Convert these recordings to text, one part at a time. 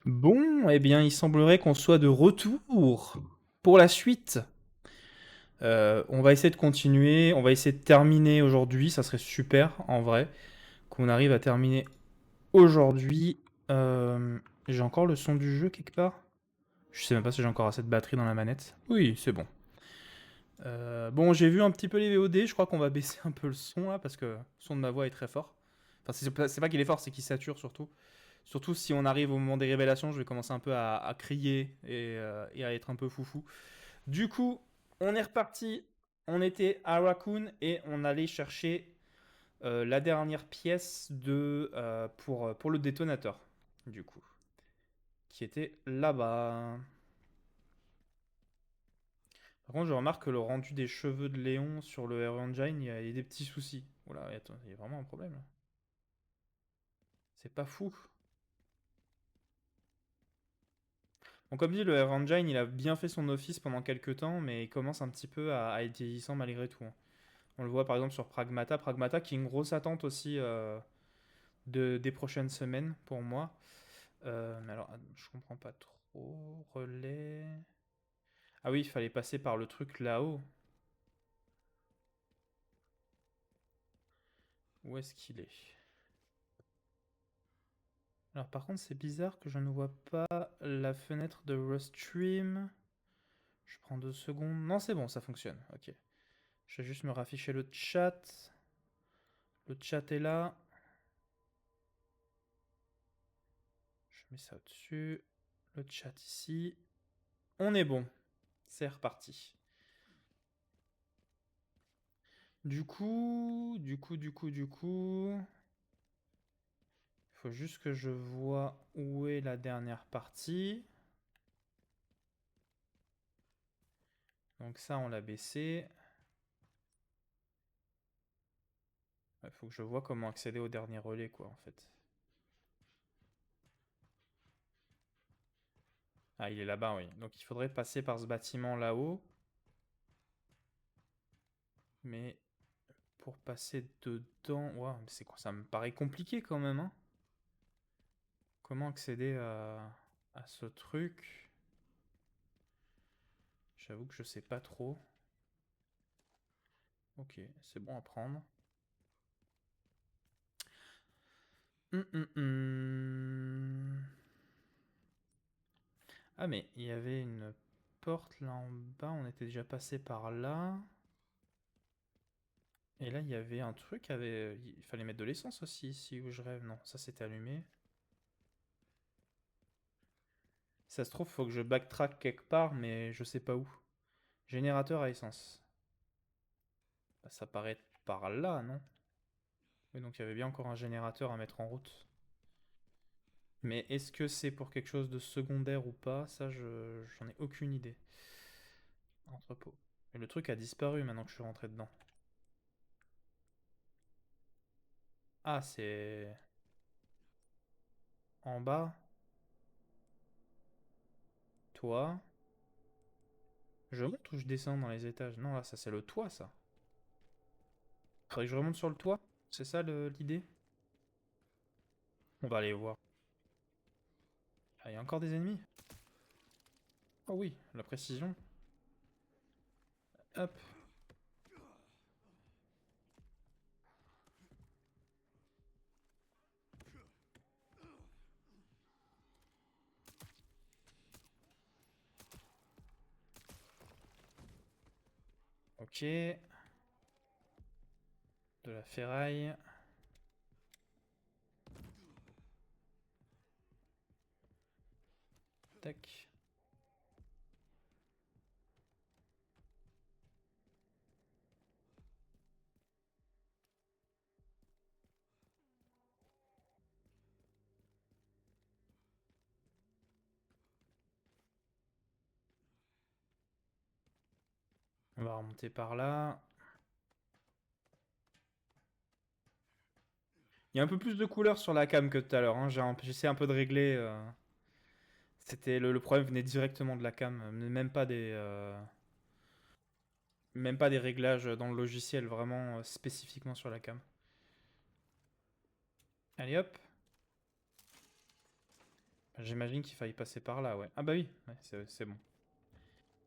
Bon, eh bien, il semblerait qu'on soit de retour pour la suite. On va essayer de continuer, on va essayer de terminer aujourd'hui, ça serait super en vrai, qu'on arrive à terminer aujourd'hui. Euh, j'ai encore le son du jeu quelque part? Je sais même pas si j'ai encore assez de batterie dans la manette. Oui, c'est bon. Bon, j'ai vu un petit peu les VOD, je crois qu'on va baisser un peu le son là, parce que le son de ma voix est très fort. Enfin, c'est pas qu'il est fort, c'est qu'il sature surtout. Surtout si on arrive au moment des révélations, je vais commencer un peu à crier et à être un peu foufou. Du coup, on est reparti. On était à Raccoon et on allait chercher la dernière pièce pour le détonateur, du coup, qui était là-bas. Par contre, je remarque que le rendu des cheveux de Léon sur le Air Engine, il y a des petits soucis. Oula, attends, il y a vraiment un problème là. C'est pas fou. Bon, comme dit, le Air Engine, il a bien fait son office pendant quelques temps, mais il commence un petit peu à être vieillissant malgré tout, hein. On le voit par exemple sur Pragmata. Pragmata qui est une grosse attente aussi des prochaines semaines pour moi. Mais alors, je comprends pas trop. Relais. Ah oui, il fallait passer par le truc là-haut. Où est-ce qu'il est? Alors par contre, c'est bizarre que je ne vois pas la fenêtre de Restream. Je prends 2 secondes. Non, c'est bon, ça fonctionne. Ok. Je vais juste me rafficher le chat. Le chat est là. Je mets ça au-dessus. Le chat ici. On est bon. C'est reparti. Du coup. Il faut juste que je vois où est la dernière partie. Donc ça, on l'a baissé. Il faut que je vois comment accéder au dernier relais, quoi, en fait. Ah, il est là-bas, oui. Donc il faudrait passer par ce bâtiment là-haut. Mais pour passer dedans... Ouah, c'est quoi? Ça me paraît compliqué quand même, hein. Comment accéder à ce truc? J'avoue que je sais pas trop. Ok, c'est bon à prendre. Hum, hum, hum. Ah mais il y avait une porte là en bas, on était déjà passé par là. Et là il y avait un truc, il fallait mettre de l'essence aussi, ici où je rêve. Non, ça c'était allumé. Si ça se trouve, faut que je backtrack quelque part, mais je sais pas où. Générateur à essence. Bah, ça paraît par là, non? Oui, donc il y avait bien encore un générateur à mettre en route. Mais est-ce que c'est pour quelque chose de secondaire ou pas? Ça, j'en ai aucune idée. Entrepôt. Et le truc a disparu maintenant que je suis rentré dedans. Ah, c'est en bas. Toi. Je monte ou je descends dans les étages? Non, là, ça c'est le toit, ça. Faudrait que je remonte sur le toit? C'est ça l'idée? On va aller voir. Ah, il y a encore des ennemis? Oh oui, la précision. Hop. Ok. De la ferraille. Tac. On va remonter par là. Il y a un peu plus de couleurs sur la cam que tout à l'heure, hein. J'essaie un peu de régler. C'était le problème venait directement de la cam, même pas des réglages dans le logiciel, vraiment spécifiquement sur la cam. Allez hop. J'imagine qu'il faille passer par là, ouais. Ah bah oui, ouais, c'est bon.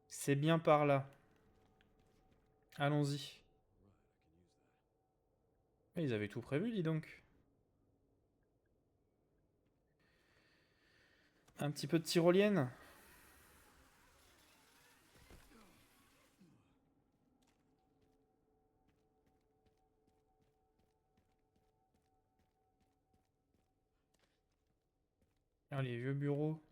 C'est bien par là. Allons-y. Mais ils avaient tout prévu, dis donc. Un petit peu de tyrolienne. Ah, les vieux bureaux.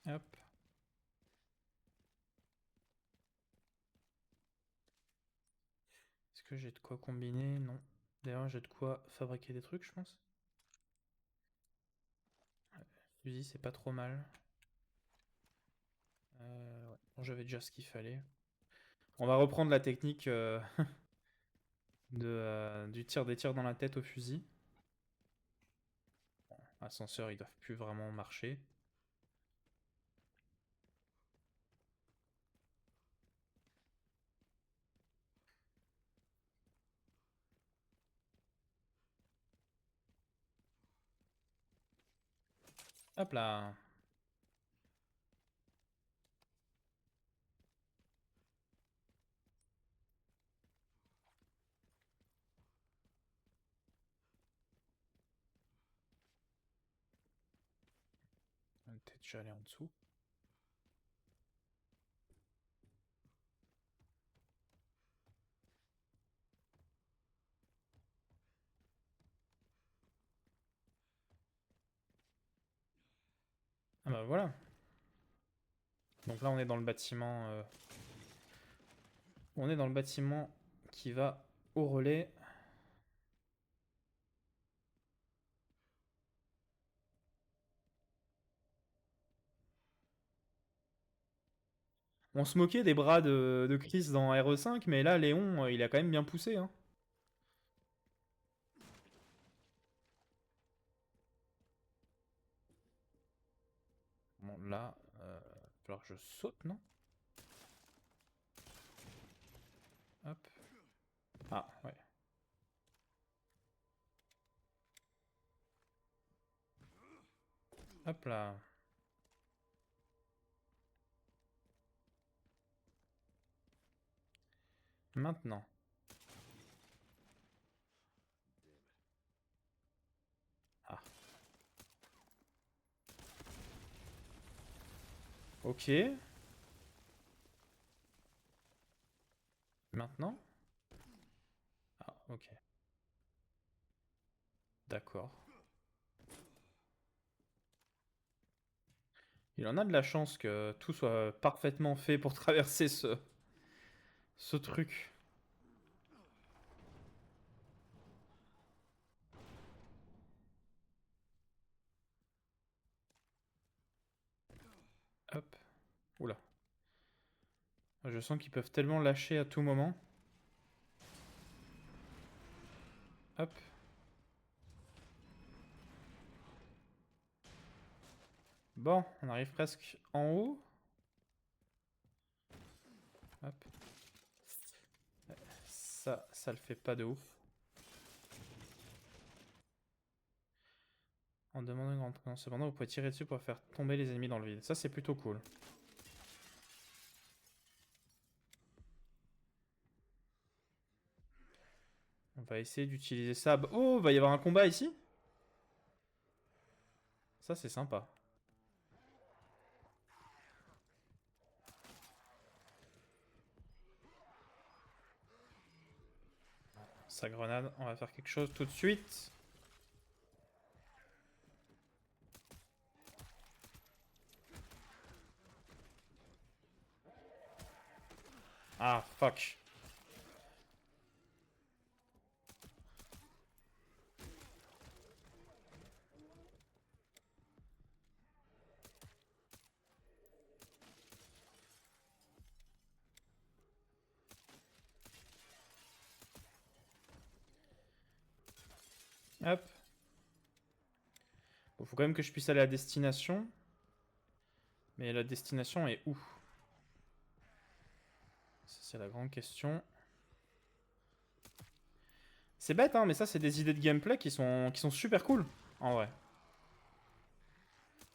Hop. Est-ce que j'ai de quoi combiner? Non. D'ailleurs, j'ai de quoi fabriquer des trucs, je pense. Fusil, c'est pas trop mal. Ouais. Bon, j'avais déjà ce qu'il fallait. On va reprendre la technique du tir des tirs dans la tête au fusil. Bon, ascenseur, ils doivent plus vraiment marcher. Hop là. On va peut-être déjà aller en dessous. Ah bah voilà. Donc là, on est dans le bâtiment. On est dans le bâtiment qui va au relais. On se moquait des bras de Chris dans RE5, mais là, Léon, il a quand même bien poussé. Hein. Bon, là, va falloir que je saute, non? Hop. Ah, ouais. Hop là. Maintenant. Ah. Ok. Maintenant. Ah, ok. D'accord. Il en a de la chance que tout soit parfaitement fait pour traverser ce truc. Hop. Oula. Je sens qu'ils peuvent tellement lâcher à tout moment. Hop. Bon, on arrive presque en haut. Hop. Ça le fait pas de ouf. En demandant une grande présence. Cependant, vous pouvez tirer dessus pour faire tomber les ennemis dans le vide. Ça, c'est plutôt cool. On va essayer d'utiliser ça. Oh, va y avoir un combat ici? Ça, c'est sympa. Sa grenade, on va faire quelque chose tout de suite. Ah, fuck. Hop. Bon, faut quand même que je puisse aller à destination. Mais la destination est où? C'est la grande question. C'est bête, hein, mais ça, c'est des idées de gameplay qui sont super cool, en vrai.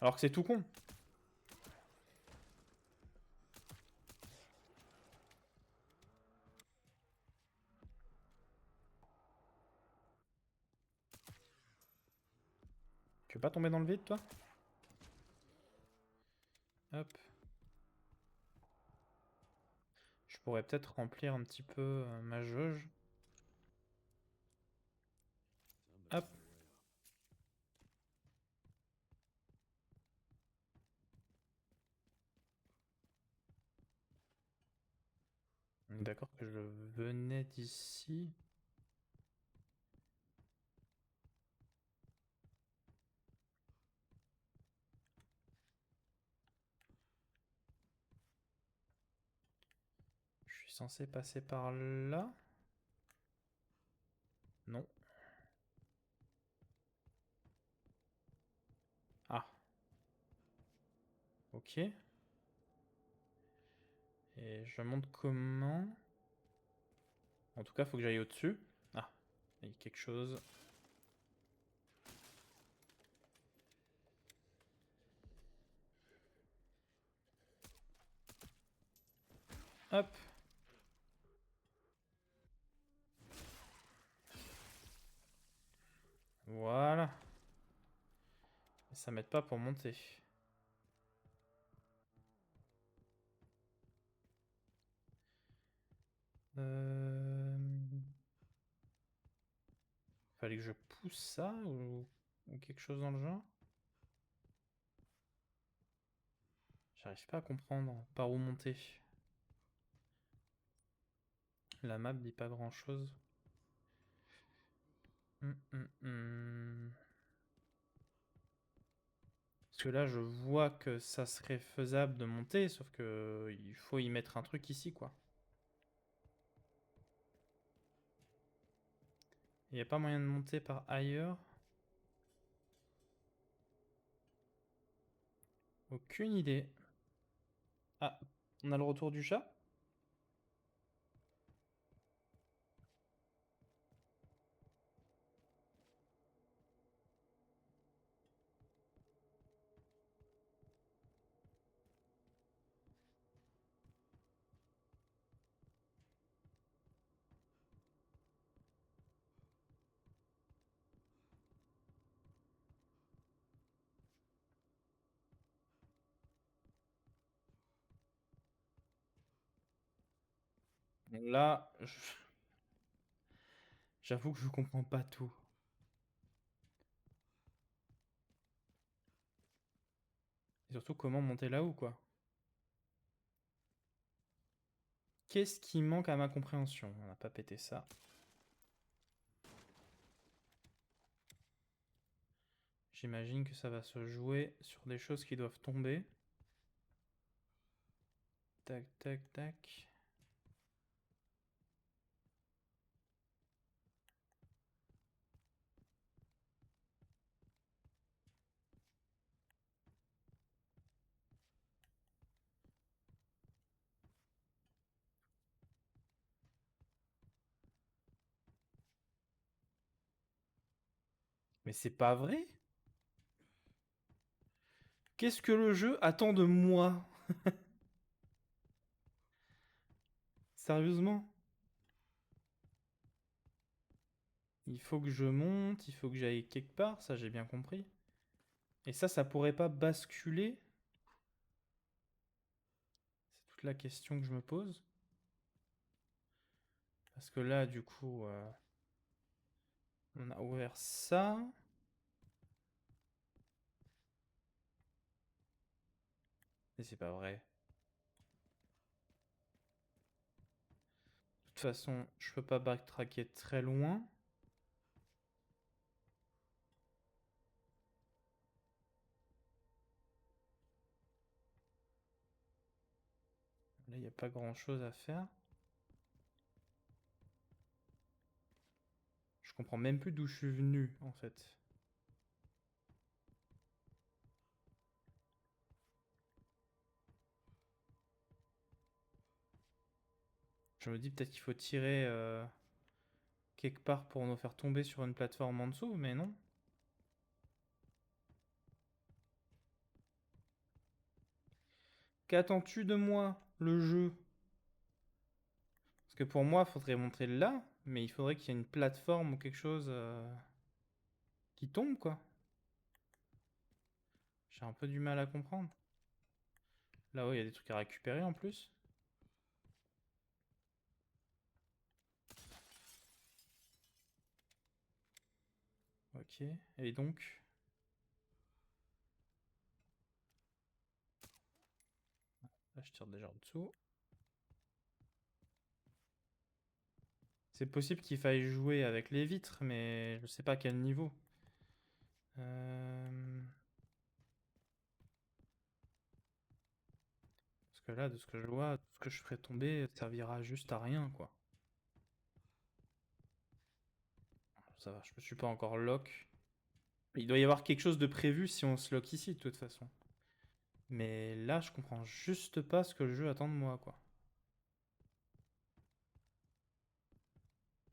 Alors que c'est tout con. Tu veux pas tomber dans le vide, toi? Hop. Je pourrais peut-être remplir un petit peu ma jauge. Hop. On est d'accord que je venais d'ici. Je suis censé passer par là? Non. Ah. Ok. Et je monte comment? En tout cas, faut que j'aille au-dessus. Ah. Il y a quelque chose. Hop. Voilà. Et ça m'aide pas pour monter. Euh... Fallait que je pousse ça ou quelque chose dans le genre? J'arrive pas à comprendre par où monter. La map dit pas grand chose. Parce que là, je vois que ça serait faisable de monter, sauf que il faut y mettre un truc ici, quoi. Il n'y a pas moyen de monter par ailleurs? Aucune idée. Ah, on a le retour du chat? Là, j'avoue que je comprends pas tout. Et surtout, comment monter là-haut, quoi. Qu'est-ce qui manque à ma compréhension? On n'a pas pété ça. J'imagine que ça va se jouer sur des choses qui doivent tomber. Tac, tac, tac. Mais c'est pas vrai? Qu'est-ce que le jeu attend de moi? Sérieusement? Il faut que je monte, il faut que j'aille quelque part, ça j'ai bien compris. Et ça pourrait pas basculer? C'est toute la question que je me pose. Parce que là, du coup, on a ouvert ça. Et c'est pas vrai. De toute façon, je peux pas backtracker très loin. Là, il n'y a pas grand-chose à faire. Je comprends même plus d'où je suis venu, en fait. Je me dis peut-être qu'il faut tirer quelque part pour nous faire tomber sur une plateforme en dessous, mais non. Qu'attends-tu de moi, le jeu? Parce que pour moi, il faudrait montrer là, mais il faudrait qu'il y ait une plateforme ou quelque chose qui tombe, quoi. J'ai un peu du mal à comprendre. Là-haut, il y a des trucs à récupérer en plus. Ok, et donc... Là, je tire déjà en dessous. C'est possible qu'il faille jouer avec les vitres, mais je sais pas à quel niveau. Parce que là, de ce que je vois, tout ce que je ferai tomber servira juste à rien, quoi. Ça va, je me suis pas encore lock. Il doit y avoir quelque chose de prévu si on se lock ici, de toute façon. Mais là, je comprends juste pas ce que le jeu attend de moi, quoi.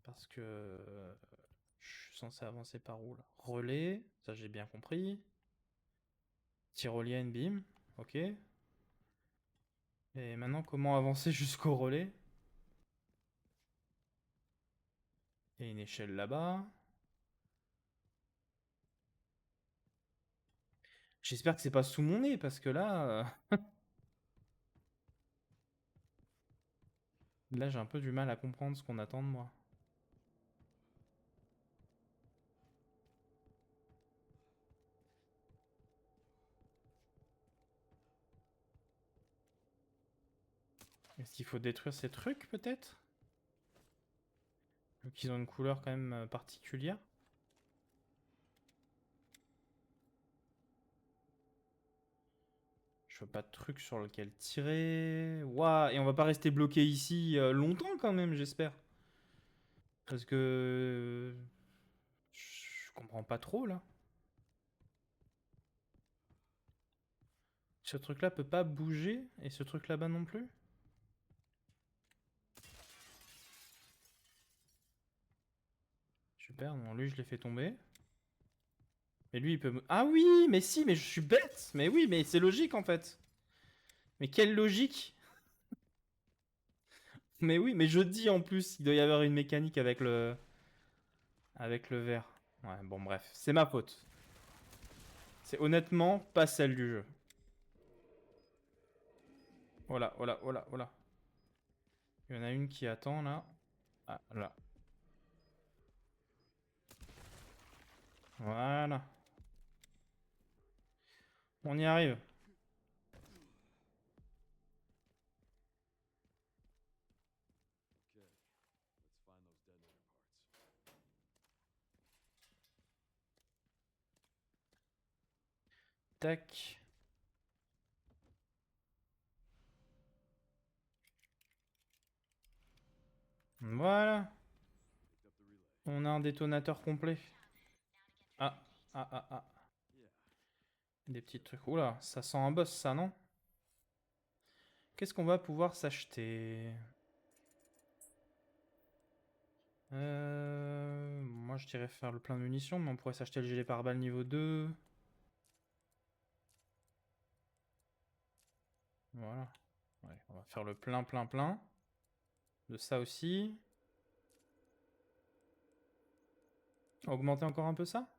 Parce que je suis censé avancer par où, là? Relais, ça j'ai bien compris. Tyrolienne, bim, ok. Et maintenant, comment avancer jusqu'au relais? Il y a une échelle là-bas. J'espère que c'est pas sous mon nez, parce que là... là, j'ai un peu du mal à comprendre ce qu'on attend de moi. Est-ce qu'il faut détruire ces trucs, peut-être? Vu qu'ils ont une couleur quand même particulière. Je veux pas de truc sur lequel tirer. Ouah, et on va pas rester bloqué ici longtemps quand même, j'espère. Parce que... je comprends pas trop, là. Ce truc-là peut pas bouger, et ce truc là-bas non plus? Super, non, lui je l'ai fait tomber. Mais lui il peut... Ah oui, mais si, mais je suis bête. Mais oui, mais c'est logique en fait. Mais quelle logique? Mais oui, mais je dis en plus, il doit y avoir une mécanique avec le... avec le verre. Ouais, bon bref, c'est ma faute. C'est honnêtement pas celle du jeu. Voilà, voilà, voilà, voilà. Il y en a une qui attend là. Ah, là. Voilà. On y arrive. Okay, let's find those detonator parts. Tac. Voilà. Picked up the relay. On a un détonateur complet. Ah, ah, ah, ah. Yeah. Des petits trucs. Oula, ça sent un boss, ça, non? Qu'est-ce qu'on va pouvoir s'acheter? Moi, je dirais faire le plein de munitions, mais on pourrait s'acheter le gilet pare-balles niveau 2. Voilà. Ouais, on va faire le plein, plein, plein. De ça aussi. Augmenter encore un peu ça?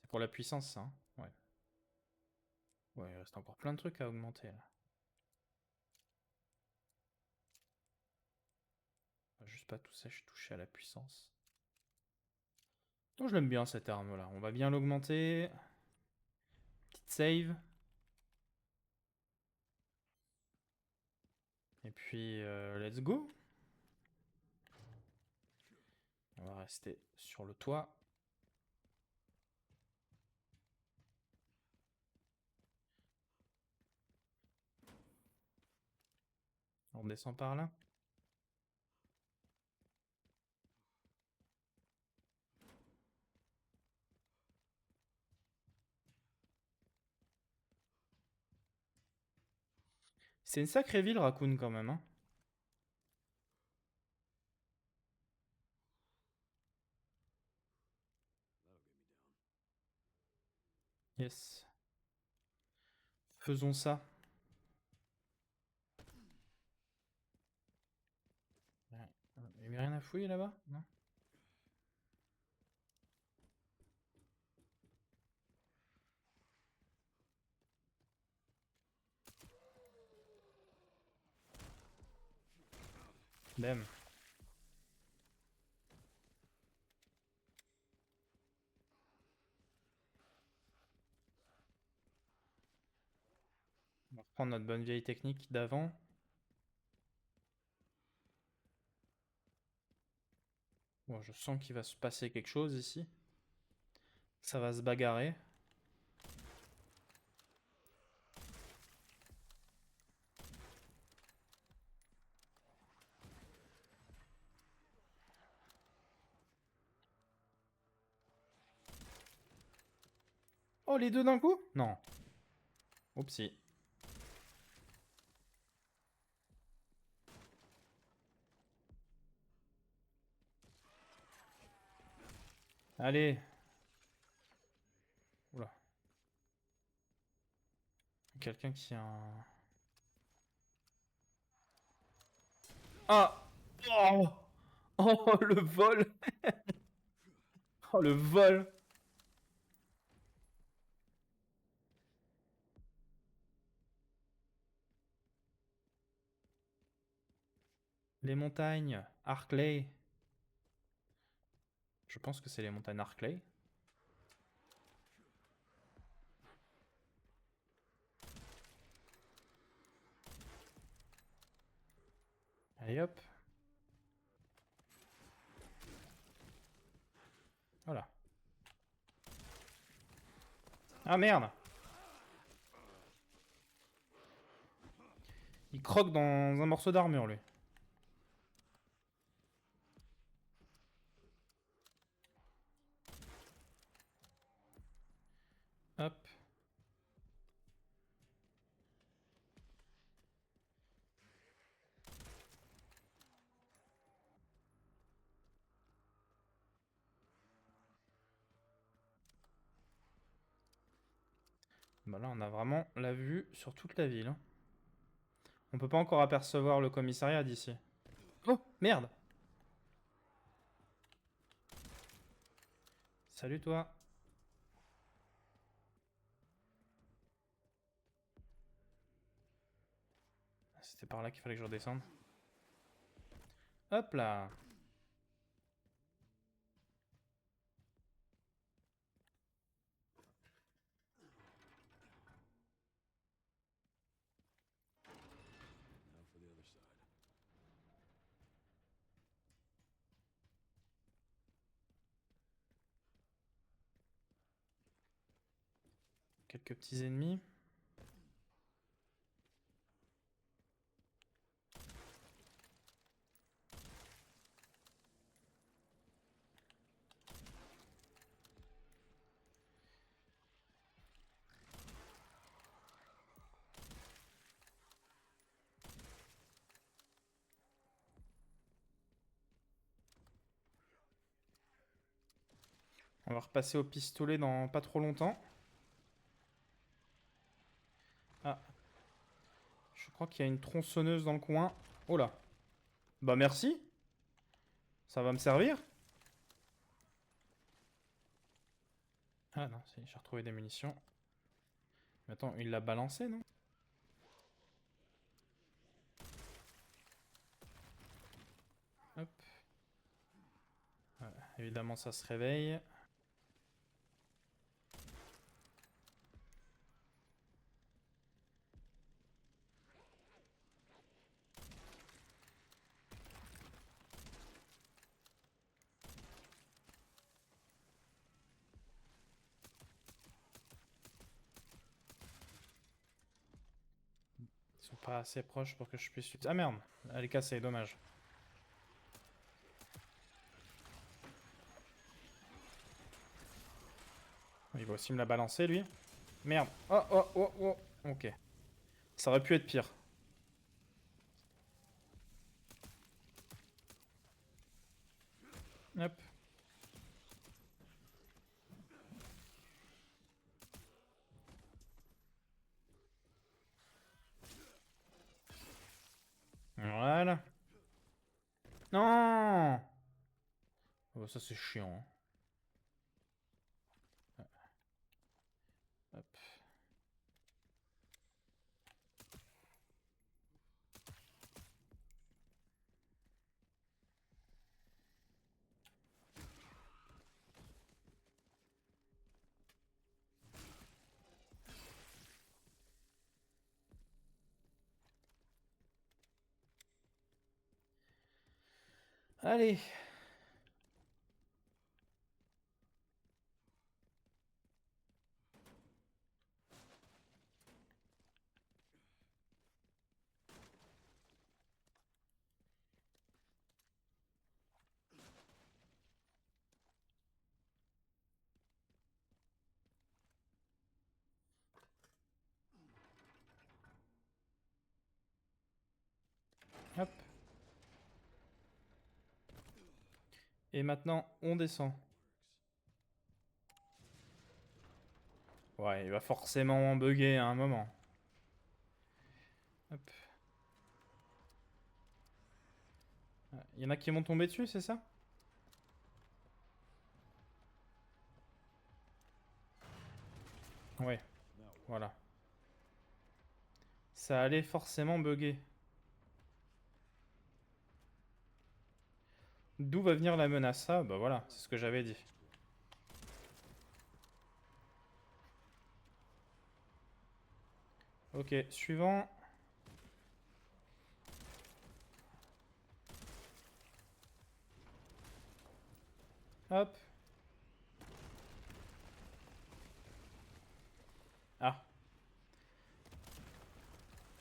C'est pour la puissance, ça, hein. Ouais. Ouais, il reste encore plein de trucs à augmenter, là. On va juste pas toucher à la puissance. Oh, je l'aime bien, cette arme-là. On va bien l'augmenter. Petite save. Et puis, let's go. On va rester sur le toit. On descend par là. C'est une sacrée ville, Raccoon, quand même, hein. Yes. Faisons ça. Ouais. Il y avait rien à fouiller là-bas? Non? Bam. On va reprendre notre bonne vieille technique d'avant. Bon, je sens qu'il va se passer quelque chose ici. Ça va se bagarrer. Oh, les deux d'un coup? Non. Oupsie. Allez. Oula. Quelqu'un qui a un... Ah! Oh! Oh, le vol! Oh, le vol! Les montagnes. Arklay. Je pense que c'est les montagnes Arklay. Allez hop. Voilà. Ah merde! Il croque dans un morceau d'armure, lui. Hop. Bah là, on a vraiment la vue sur toute la ville. On peut pas encore apercevoir le commissariat d'ici. Oh, merde! Salut toi. C'était par là qu'il fallait que je redescende. Hop là. Now for the other side. Quelques petits ennemis. On va repasser au pistolet dans pas trop longtemps. Ah. Je crois qu'il y a une tronçonneuse dans le coin. Oh là. Bah merci. Ça va me servir. Ah non, j'ai retrouvé des munitions. Mais attends, il l'a balancé, non? Hop. Ouais, évidemment, ça se réveille. Ils sont pas assez proches pour que je puisse... Ah merde, elle est cassée, dommage. Il va aussi me la balancer, lui. Merde. Oh, oh, oh, oh. Ok. Ça aurait pu être pire. Hop. bah ça c'est chiant. Hein. Hop. Allez. Hop. Et maintenant, on descend. Ouais, il va forcément bugger à un moment. Hop. Il y en a qui m'ont tombé dessus, c'est ça? Ouais, Now what? voilà. Ça allait forcément bugger. D'où va venir la menace? Ah, bah voilà, c'est ce que j'avais dit. Ok, suivant. Hop. Ah.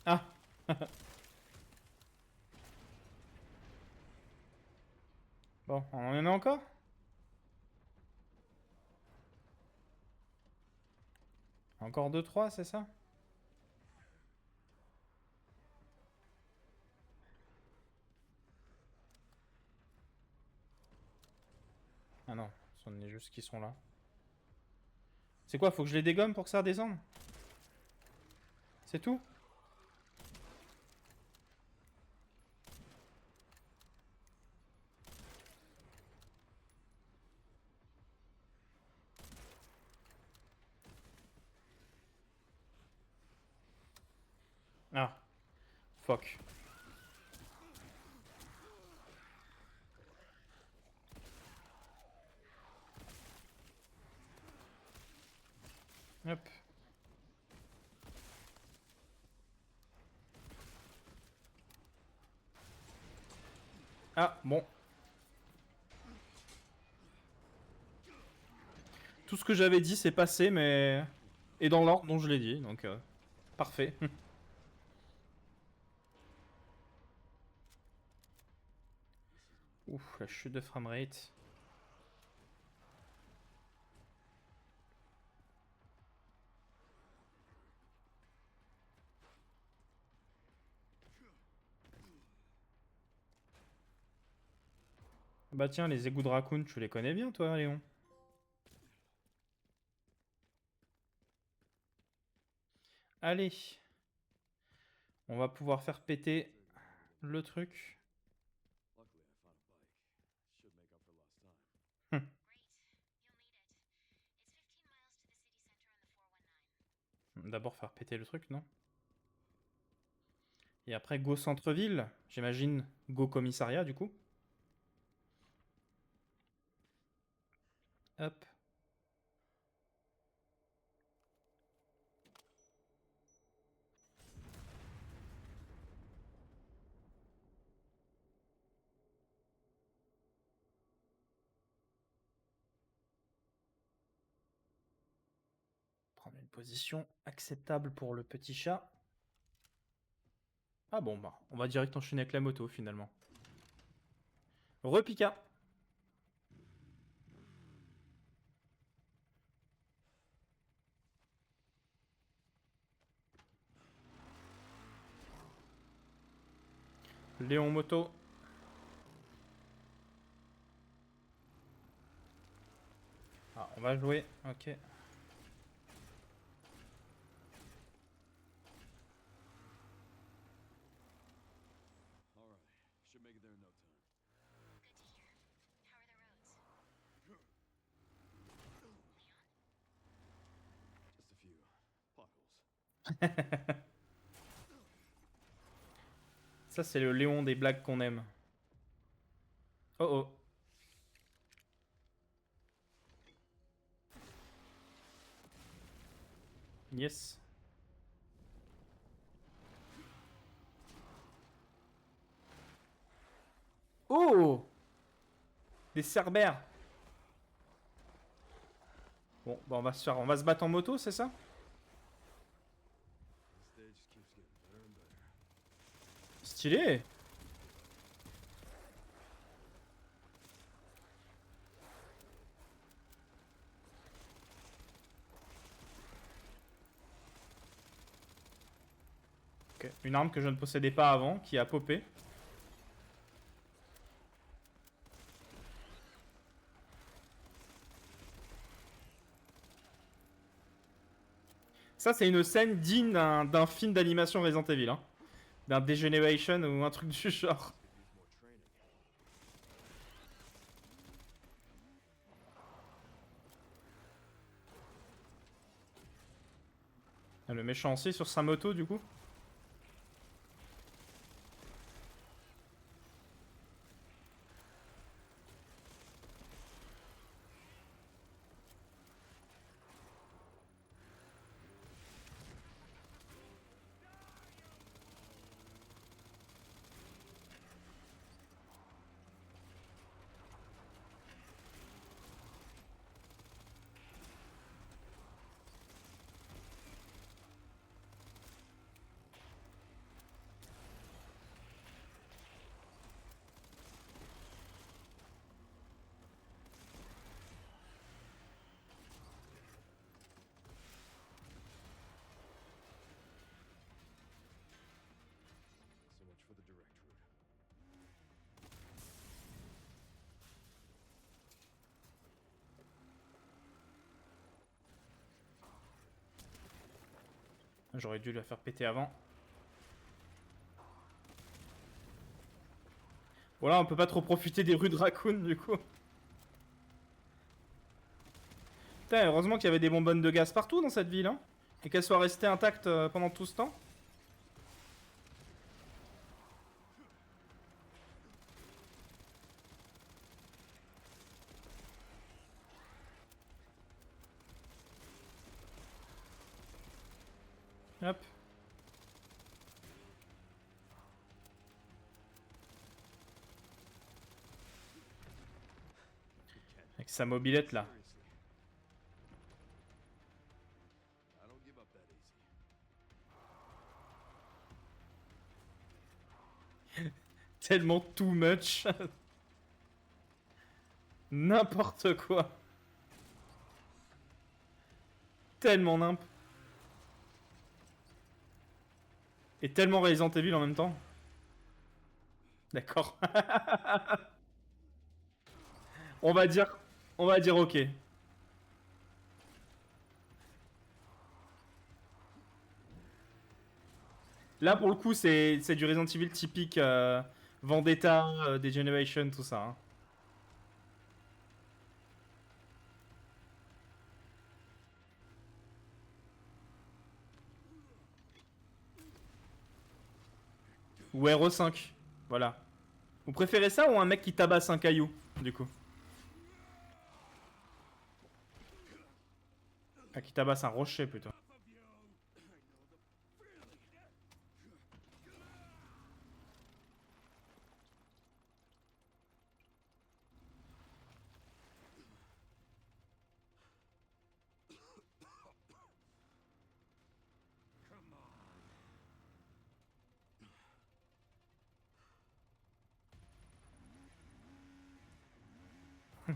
Ah. Bon, on en a encore? Encore 2-3, c'est ça? Ah non, ce sont juste qui sont là. C'est quoi, faut que je les dégomme pour que ça redescende? C'est tout? Ah. Fuck. Hop. Ah, bon. Tout ce que j'avais dit, c'est passé, mais... Et dans l'ordre dont je l'ai dit, donc... parfait. Ouf, la chute de framerate. Bah tiens, les égouts de raccoon, tu les connais bien, toi, Léon? Allez. On va pouvoir faire péter le truc. Luckily, I found a bike. Should make up for lost time. Great. You'll need it. It's 15 miles to the city center on the 419. D'abord faire péter le truc, non? Et après, go centre-ville. J'imagine go commissariat, du coup. Hop. Prendre une position acceptable pour le petit chat. Ah bon, bah, on va direct enchaîner avec la moto, finalement. Repika. Léon moto. Ah, on va jouer, ok. All right, should make it there in no time. Good to hear. How are the roads? Ça, c'est le Léon des blagues qu'on aime. Oh oh. Yes. Oh! Des cerbères. Bon, bah on va se battre en moto, c'est ça? The stage just keeps getting better and better. Stylé. Ok, une arme que je ne possédais pas avant, qui a popé. Ça, c'est une scène digne d'un film d'animation Resident Evil, hein. D'un Degeneration ou un truc du genre. Could use more training. Ah, le méchant aussi sur sa moto, du coup. So much for the direct route. J'aurais dû la faire péter avant. Voilà, on peut pas trop profiter des rues de Raccoon, du coup. Putain, heureusement qu'il y avait des bonbonnes de gaz partout dans cette ville, hein. Et qu'elles soient restées intactes pendant tout ce temps. Hop. Avec sa mobilette, là. Seriously. I don't give up that easy. Tellement too much. N'importe quoi. Tellement nimp. Et tellement Resident Evil en même temps. D'accord. On va dire... On va dire ok. Là, pour le coup, c'est du Resident Evil typique. Vendetta, Degeneration, tout ça, hein. Ou RE5. Voilà. Vous préférez ça ou un mec qui tabasse un caillou, du coup? Ah, qui tabasse un rocher, plutôt.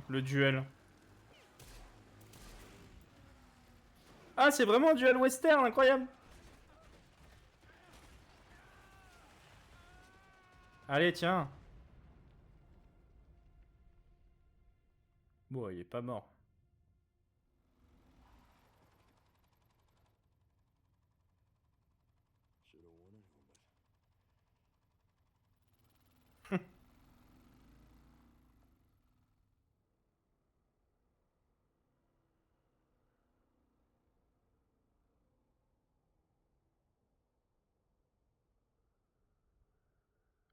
Le duel. Ah, c'est vraiment un duel western, incroyable. Allez, tiens. Bon, il est pas mort. Should have worn a helmet.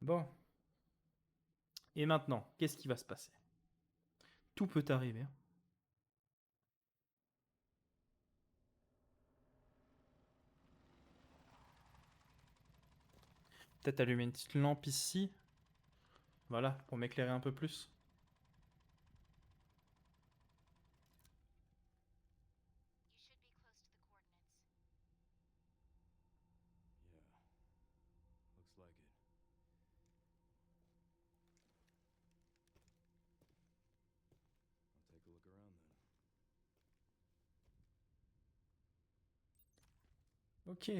Bon. Et maintenant, qu'est-ce qui va se passer? Tout peut arriver. Peut-être allumer une petite lampe ici. Voilà, pour m'éclairer un peu plus. You should be close to the coordinates. Yeah. Looks like it. I'll take a look around then. Ok.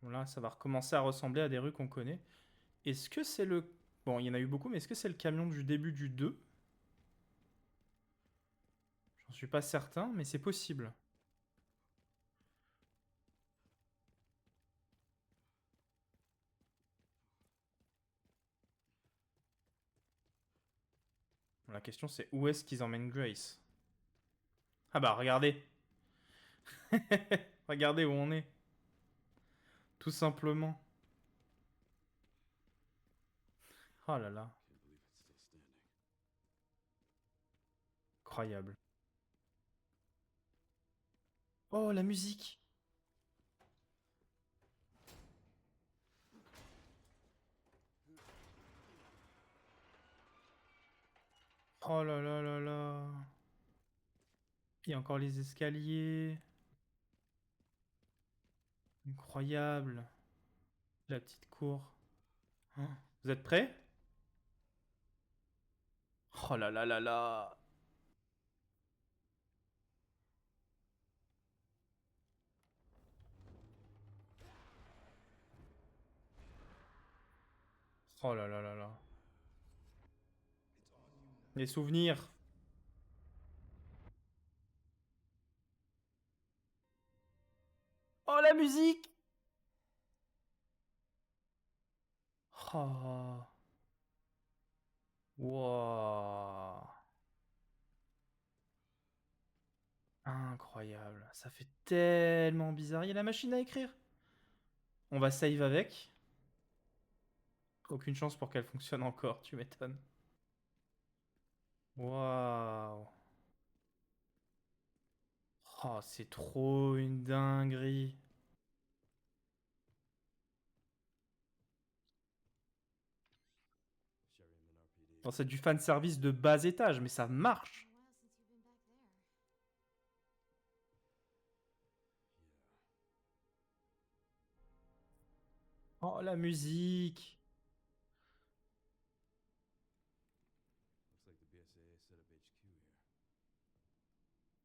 Bon, là, ça va recommencer à ressembler à des rues qu'on connaît. Est-ce que c'est le... Bon, il y en a eu beaucoup, mais est-ce que c'est le camion du début du 2? J'en suis pas certain, mais c'est possible. Bon, la question, c'est où est-ce qu'ils emmènent Grace? Ah bah, regardez. Regardez où on est. Tout simplement. Oh là là. Can't believe it's still standing. Incroyable. Oh, la musique. Oh là là là là. Il y a encore les escaliers. Incroyable. La petite cour. Oh, vous êtes prêts? Oh là là là là. Oh là là là là. Les souvenirs. Oh, la musique. Oh. Wow. Incroyable. Ça fait tellement bizarre. Il y a la machine à écrire. On va save avec. Aucune chance pour qu'elle fonctionne encore, tu m'étonnes. Waouh. Oh, c'est trop une dinguerie. Sherry and Menard PD. Bon, c'est du fan service de bas étage, mais ça marche. Been a while since you've been back there. Yeah. Oh, la musique. Looks like the BSAA set up HQ here.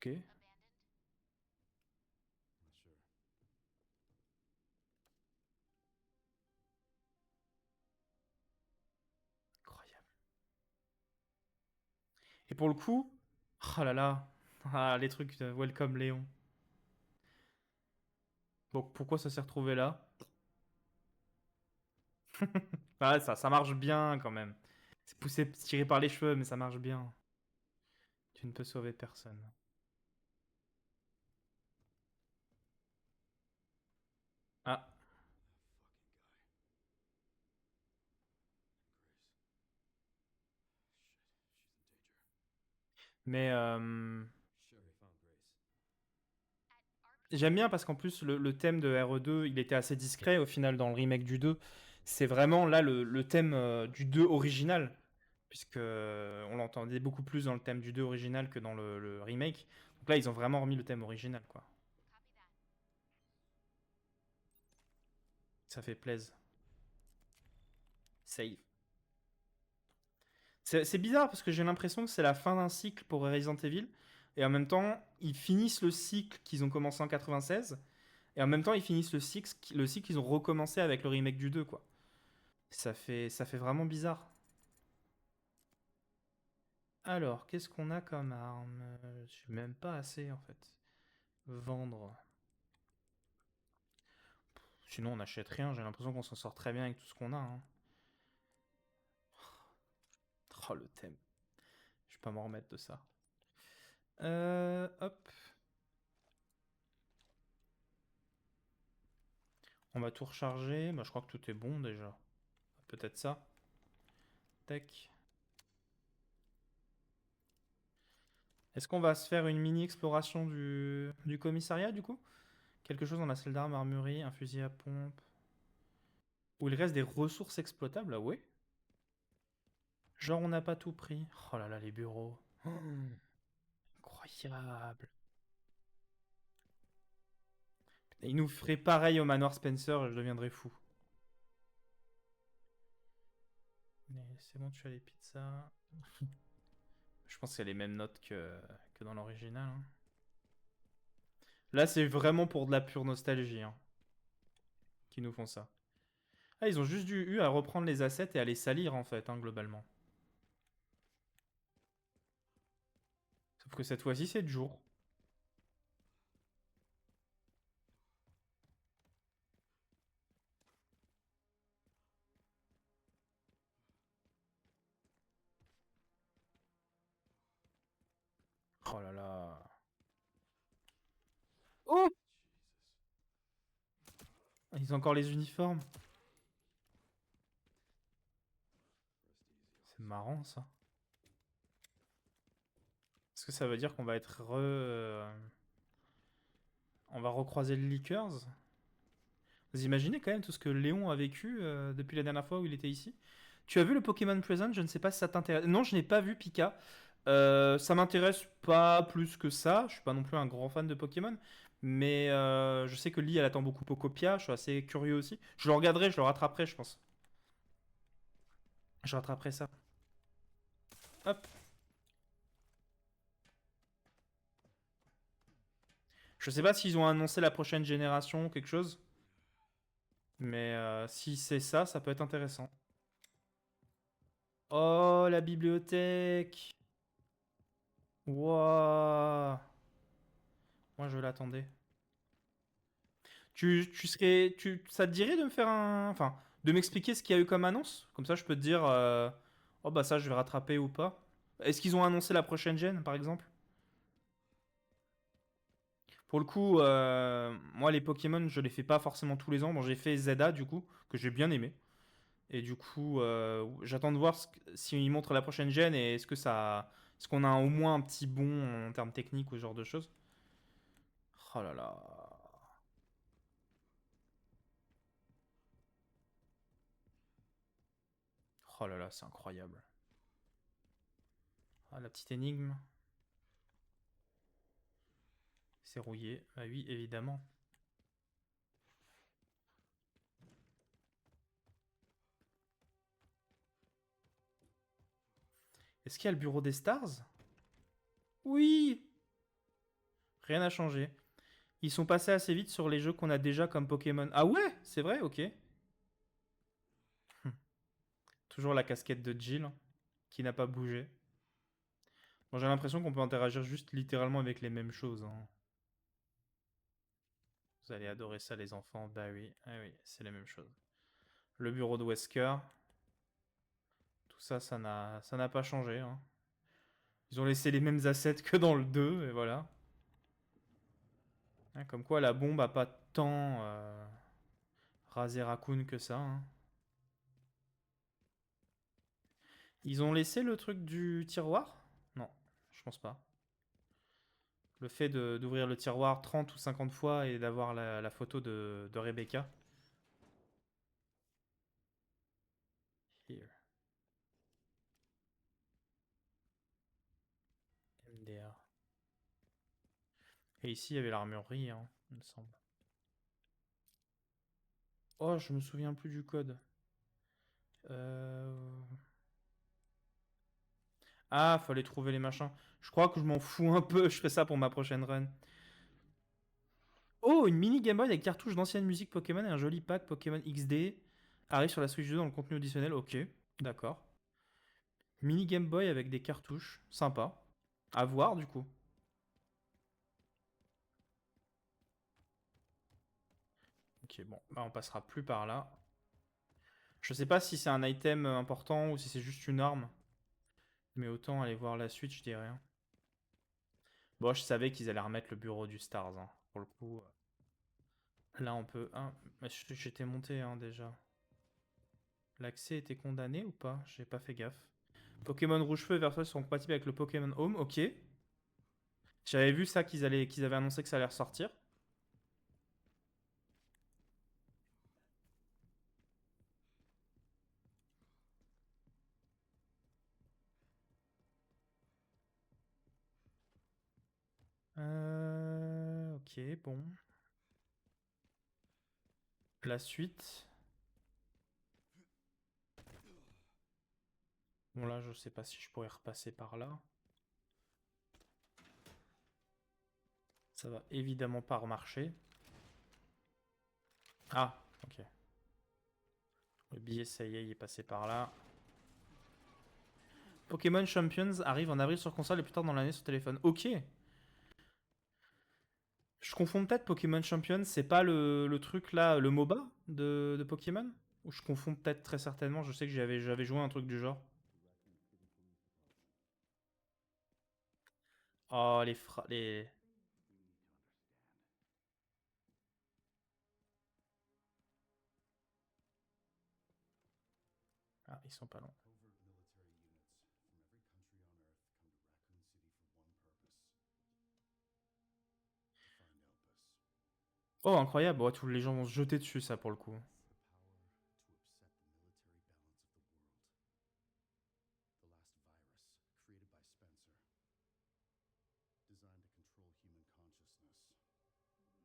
Ok. Abandoned? Not sure. Incroyable. Et pour le coup, oh là là. Ah, les trucs de Welcome Léon. Bon, pourquoi ça s'est retrouvé là? Ah, ça marche bien quand même. C'est poussé, tiré par les cheveux, mais ça marche bien. Tu ne peux sauver personne. Ah, That fucking guy. Grace. Shit, she's in danger. mais Sherry found Grace. At RP? j'aime bien parce qu'en plus le thème de RE2, il était assez discret au final dans le remake du 2. C'est vraiment là le thème du 2 original, puisque on l'entendait beaucoup plus dans le thème du 2 original que dans le remake. Donc là, ils ont vraiment remis le thème original, quoi. Copy that. Ça fait plaisir. Save. C'est bizarre parce que j'ai l'impression que c'est la fin d'un cycle pour Resident Evil. Et en même temps, ils finissent le cycle qu'ils ont commencé en 96. Et en même temps, ils finissent le cycle qu'ils ont recommencé avec le remake du 2, quoi. Ça fait vraiment bizarre. Alors, qu'est-ce qu'on a comme arme? Je suis même pas assez, en fait. Vendre. Sinon, on n'achète rien. J'ai l'impression qu'on s'en sort très bien avec tout ce qu'on a, hein. Oh, le thème. Je vais pas m'en remettre de ça. Hop. On va tout recharger. Bah, je crois que tout est bon déjà. Peut-être ça. Tac. Est-ce qu'on va se faire une mini exploration du commissariat du coup? Quelque chose dans la salle d'armes, armurerie, un fusil à pompe. Où il reste des ressources exploitables, ah ouais? Genre on n'a pas tout pris. Oh là là, les bureaux. Oh, incroyable. Il nous ferait pareil au manoir Spencer et je deviendrais fou. Mais c'est bon, tu as les pizzas. Je pense qu'il y a les mêmes notes que dans l'original, hein. Là, c'est vraiment pour de la pure nostalgie, hein, qu'ils nous font ça. Ah, ils ont juste eu à reprendre les assets et à les salir, en fait, hein, globalement. Sauf que cette fois-ci, c'est de jour. Oh là là. Oh! Jesus. Ils ont encore les uniformes. Rest easy. C'est marrant, ça. Est-ce que ça veut dire qu'on va être on va recroiser le Lickers? Vous imaginez quand même tout ce que Léon a vécu depuis la dernière fois où il était ici? Tu as vu le Pokémon Present? Je ne sais pas si ça t'intéresse. Non, je n'ai pas vu Pika. Ça m'intéresse pas plus que ça. Je suis pas non plus un grand fan de Pokémon. Mais je sais que Lee, elle attend beaucoup Pokopia. Je suis assez curieux aussi. Je le regarderai, je le rattraperai, je pense. Je rattraperai ça. Hop. Je sais pas s'ils ont annoncé la prochaine génération ou quelque chose. Mais si c'est ça, ça peut être intéressant. Oh, la bibliothèque! Wouah! Moi, je l'attendais. Tu serais. Ça te dirait de me faire un. Enfin, de m'expliquer ce qu'il y a eu comme annonce? Comme ça, je peux te dire. Oh, bah ça, je vais rattraper ou pas. Est-ce qu'ils ont annoncé la prochaine gen, par exemple? Pour le coup, moi, les Pokémon, je les fais pas forcément tous les ans. Bon, j'ai fait ZA, du coup, que j'ai bien aimé. Et du coup, j'attends de voir s'ils montrent la prochaine gen et est-ce que ça. Est-ce qu'on a au moins un petit bond en termes techniques ou ce genre de choses? Oh là là. Oh là là, c'est incroyable. Ah, la petite énigme. C'est rouillé. Ah oui, évidemment. Est-ce qu'il y a le bureau des stars? Oui! Rien n'a changé. Ils sont passés assez vite sur les jeux qu'on a déjà comme Pokémon. Ah ouais? C'est vrai? Ok. Toujours la casquette de Jill, hein, qui n'a pas bougé. Bon, j'ai l'impression qu'on peut interagir juste littéralement avec les mêmes choses, hein. Vous allez adorer ça, les enfants. Bah oui, ah oui, c'est les mêmes choses. Le bureau de Wesker. Tout ça, ça n'a pas changé, hein. Ils ont laissé les mêmes assets que dans le 2, et voilà. Hein, comme quoi, la bombe a pas tant rasé Raccoon que ça, hein. Ils ont laissé le truc du tiroir? Non, je pense pas. Le fait d'ouvrir le tiroir 30 ou 50 fois et d'avoir la photo de Rebecca. Here. MDR. Et ici, il y avait l'armurerie, hein, il me semble. Oh, je me souviens plus du code. Euh... Ah, fallait trouver les machins. Je crois que je m'en fous un peu, je ferai ça pour ma prochaine run. Oh, une mini Game Boy avec cartouche d'ancienne musique Pokémon et un joli pack Pokémon XD. Arrive sur la Switch 2 dans le contenu additionnel. Ok, d'accord. Mini Game Boy avec des cartouches. Sympa. À voir, du coup. Ok, bon, bah on passera plus par là. Je sais pas si c'est un item important ou si c'est juste une arme. Mais autant aller voir la suite, je dirais, hein. Bon, je savais qu'ils allaient remettre le bureau du Stars, hein, pour le coup. Là, on peut... Ah, mais j'étais monté hein, déjà. L'accès était condamné ou pas? J'ai pas fait gaffe. Pokémon Rouge-Feu et Vert-Feu sont compatibles avec le Pokémon Home. Ok. J'avais vu ça qu'ils avaient annoncé que ça allait ressortir. Ok, bon. La suite. Bon, là, je sais pas si je pourrais repasser par là. Ça va évidemment pas remarcher. Ah, ok. Le billet, ça y est, il est passé par là. Pokémon Champions arrive en avril sur console et plus tard dans l'année sur téléphone. Ok. Je confonds peut-être Pokémon Champions, c'est pas le truc là, le MOBA de Pokémon? Ou je confonds peut-être très certainement, je sais que j'avais joué à un truc du genre. Oh, les... Ah, ils sont pas longs. Covert military units from every country on Earth come to Raccoon City for one purpose: to find Elpis. Oh, incroyable, ouais, tous les gens vont se jeter dessus, ça, pour le coup. The power to upset the military balance of the world.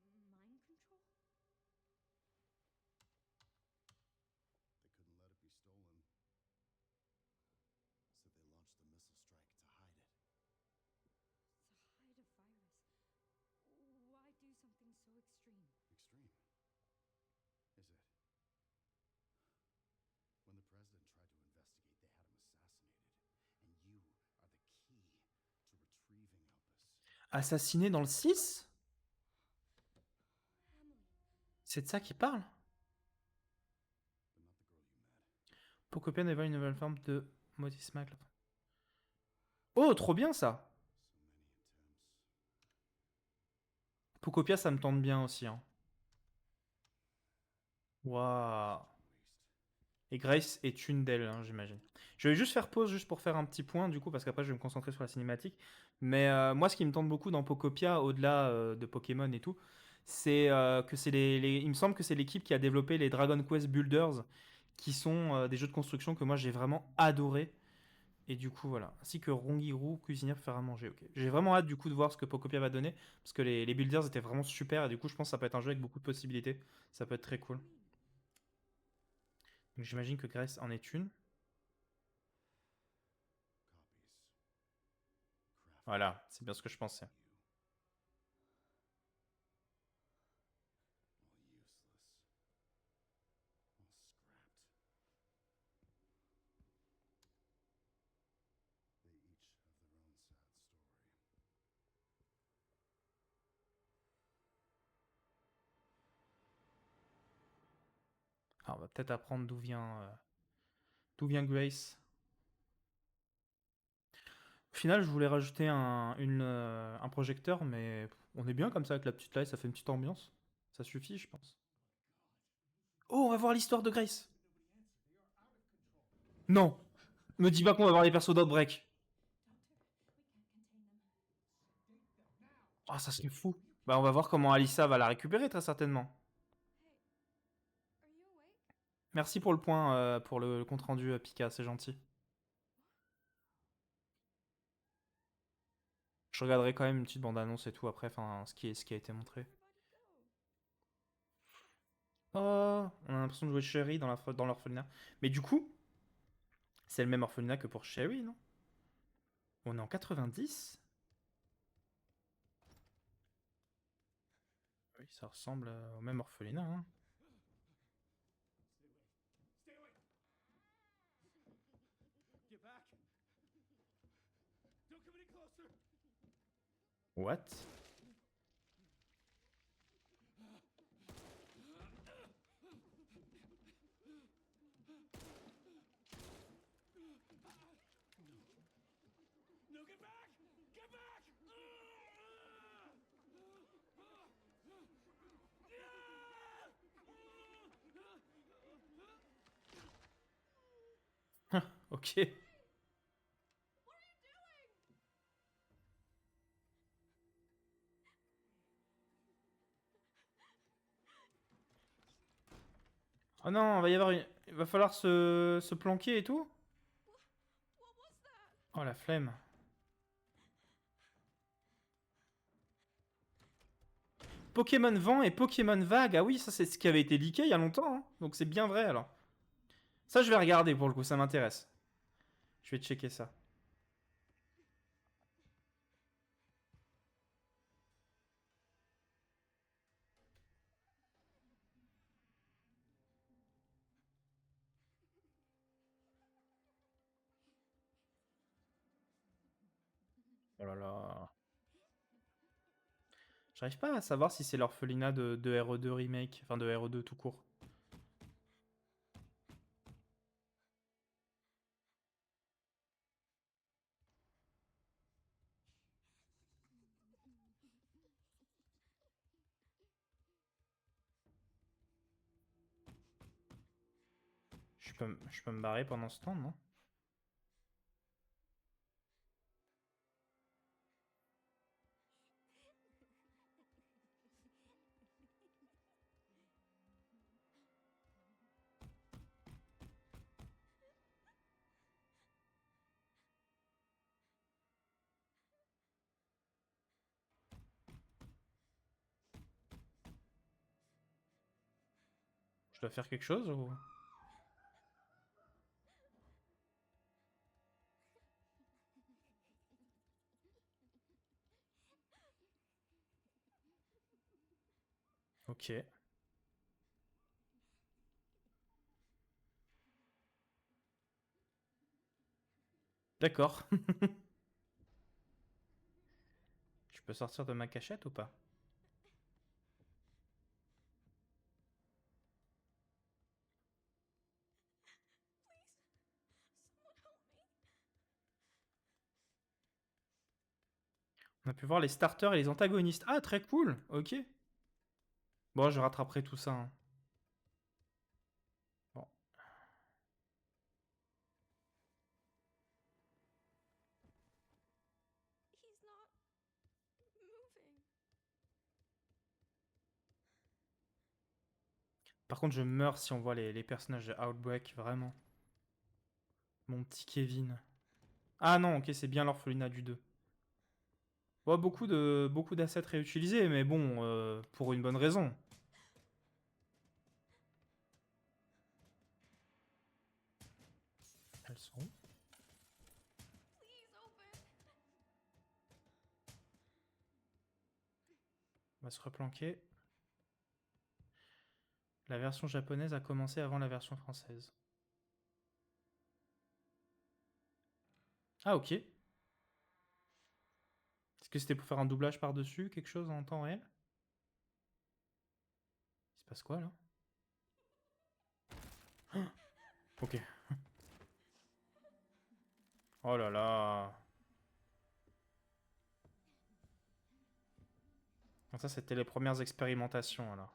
The last virus, created by Spencer. Designed to control human consciousness. Mind control? They couldn't let it be stolen. So they launched the missile strike to hide it. To hide a virus. Why do something so extreme? Extreme. Is it? When the president tried to investigate, they had him assassinated. And you are the key to retrieving Elpis. Assassiné dans le 6? Emily. C'est de ça qu'il parle? But not the girl you met. Pocopia dévoile une nouvelle forme de Motisma. Oh, trop bien ça! So many attempts. Pocopia, ça me tente bien aussi. Hein. Waouh! Waste. Et Grace est une d'elles, hein, j'imagine. Je vais juste faire pause juste pour faire un petit point, du coup, parce qu'après je vais me concentrer sur la cinématique. Mais moi, ce qui me tente beaucoup dans Pocopia, au-delà de Pokémon et tout, c'est que c'est il me semble que c'est l'équipe qui a développé les Dragon Quest Builders, qui sont des jeux de construction que moi j'ai vraiment adoré. Et du coup, voilà. Ainsi que Rongiru, cuisinière pour faire à manger. Ok. J'ai vraiment hâte du coup de voir ce que Pocopia va donner, parce que les Builders étaient vraiment super, et du coup, je pense que ça peut être un jeu avec beaucoup de possibilités. Ça peut être très cool. Donc j'imagine que Grace en est une. Copies. Crafted Voilà, c'est bien ce que je pensais. you. All useless. All scrapped. They each have their own sad story. Alors, on va peut-être apprendre d'où vient Grace. Au final, je voulais rajouter un projecteur, mais on est bien comme ça avec la petite light, ça fait une petite ambiance. Ça suffit, je pense. Oh, on va voir l'histoire de Grace. Non, me dis pas qu'on va voir les persos d'Outbreak. Ah, ça serait fou. Bah, on va voir comment Alyssa va la récupérer, très certainement. Hey, are you awake? Merci pour le point, pour le compte rendu, Pika, c'est gentil. Je regarderai quand même une petite bande-annonce et tout après, enfin, ce qui a été montré. Everybody go. Oh, on a l'impression de jouer Sherry dans l'orphelinat. Mais du coup, c'est le même orphelinat que pour Sherry, non? On est en 90? Oui, ça ressemble au même orphelinat, hein. Stay away! Get back! Don't come any closer! What? No, get back! Get back! Ok. Oh non, il va falloir se planquer et tout. Oh la flemme. Pokémon vent et Pokémon vague. Ah oui, ça c'est ce qui avait été leaké il y a longtemps. Hein. Donc c'est bien vrai alors. Ça je vais regarder pour le coup, ça m'intéresse. Je vais checker ça. Oh là là. J'arrive pas à savoir si c'est l'orphelinat de RE2 Remake, enfin de RE2 tout court. Je peux me barrer pendant ce temps, non? Je dois faire quelque chose ou... Ok. D'accord. Je peux sortir de ma cachette ou pas? On a pu voir les starters et les antagonistes. Ah, très cool. Ok. Bon, je rattraperai tout ça. Hein. Bon. He's not moving. Par contre, je meurs si on voit les personnages de Outbreak, vraiment. Mon petit Kevin. Ah non, ok, c'est bien l'orphelinat du 2. Bon, beaucoup d'assets réutilisés, mais bon, pour une bonne raison. Elles sont où? Please open. On va se replanquer. La version japonaise a commencé avant la version française. Ah ok. Est-ce que c'était pour faire un doublage par-dessus, quelque chose en temps réel? Il se passe quoi là? Ok. Oh là là. Ça, c'était les premières expérimentations alors.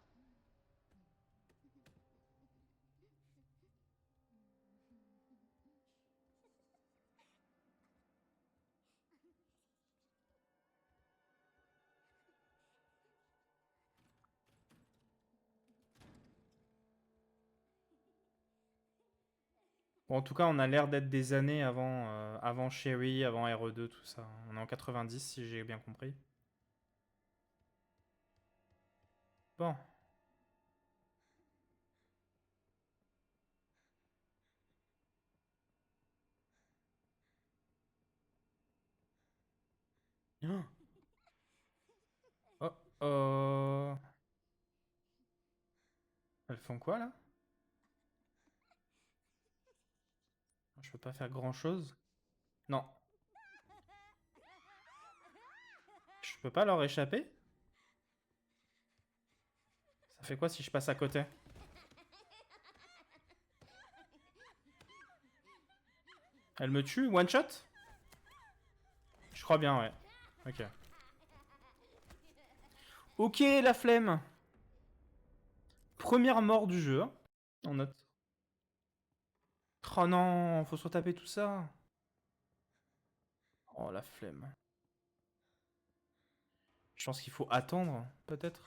Bon, en tout cas, on a l'air d'être des années avant Sherry, avant RE2, tout ça. On est en 90, si j'ai bien compris. Bon. Oh, oh. Elles font quoi là? Je peux pas faire grand chose. Non. Je peux pas leur échapper? Ça fait quoi si je passe à côté? Elle me tue? One shot? Je crois bien, ouais. Ok. Ok, la flemme. Première mort du jeu. Hein. On note. Oh non, faut se retaper tout ça. Oh la flemme. Je pense qu'il faut attendre, peut-être.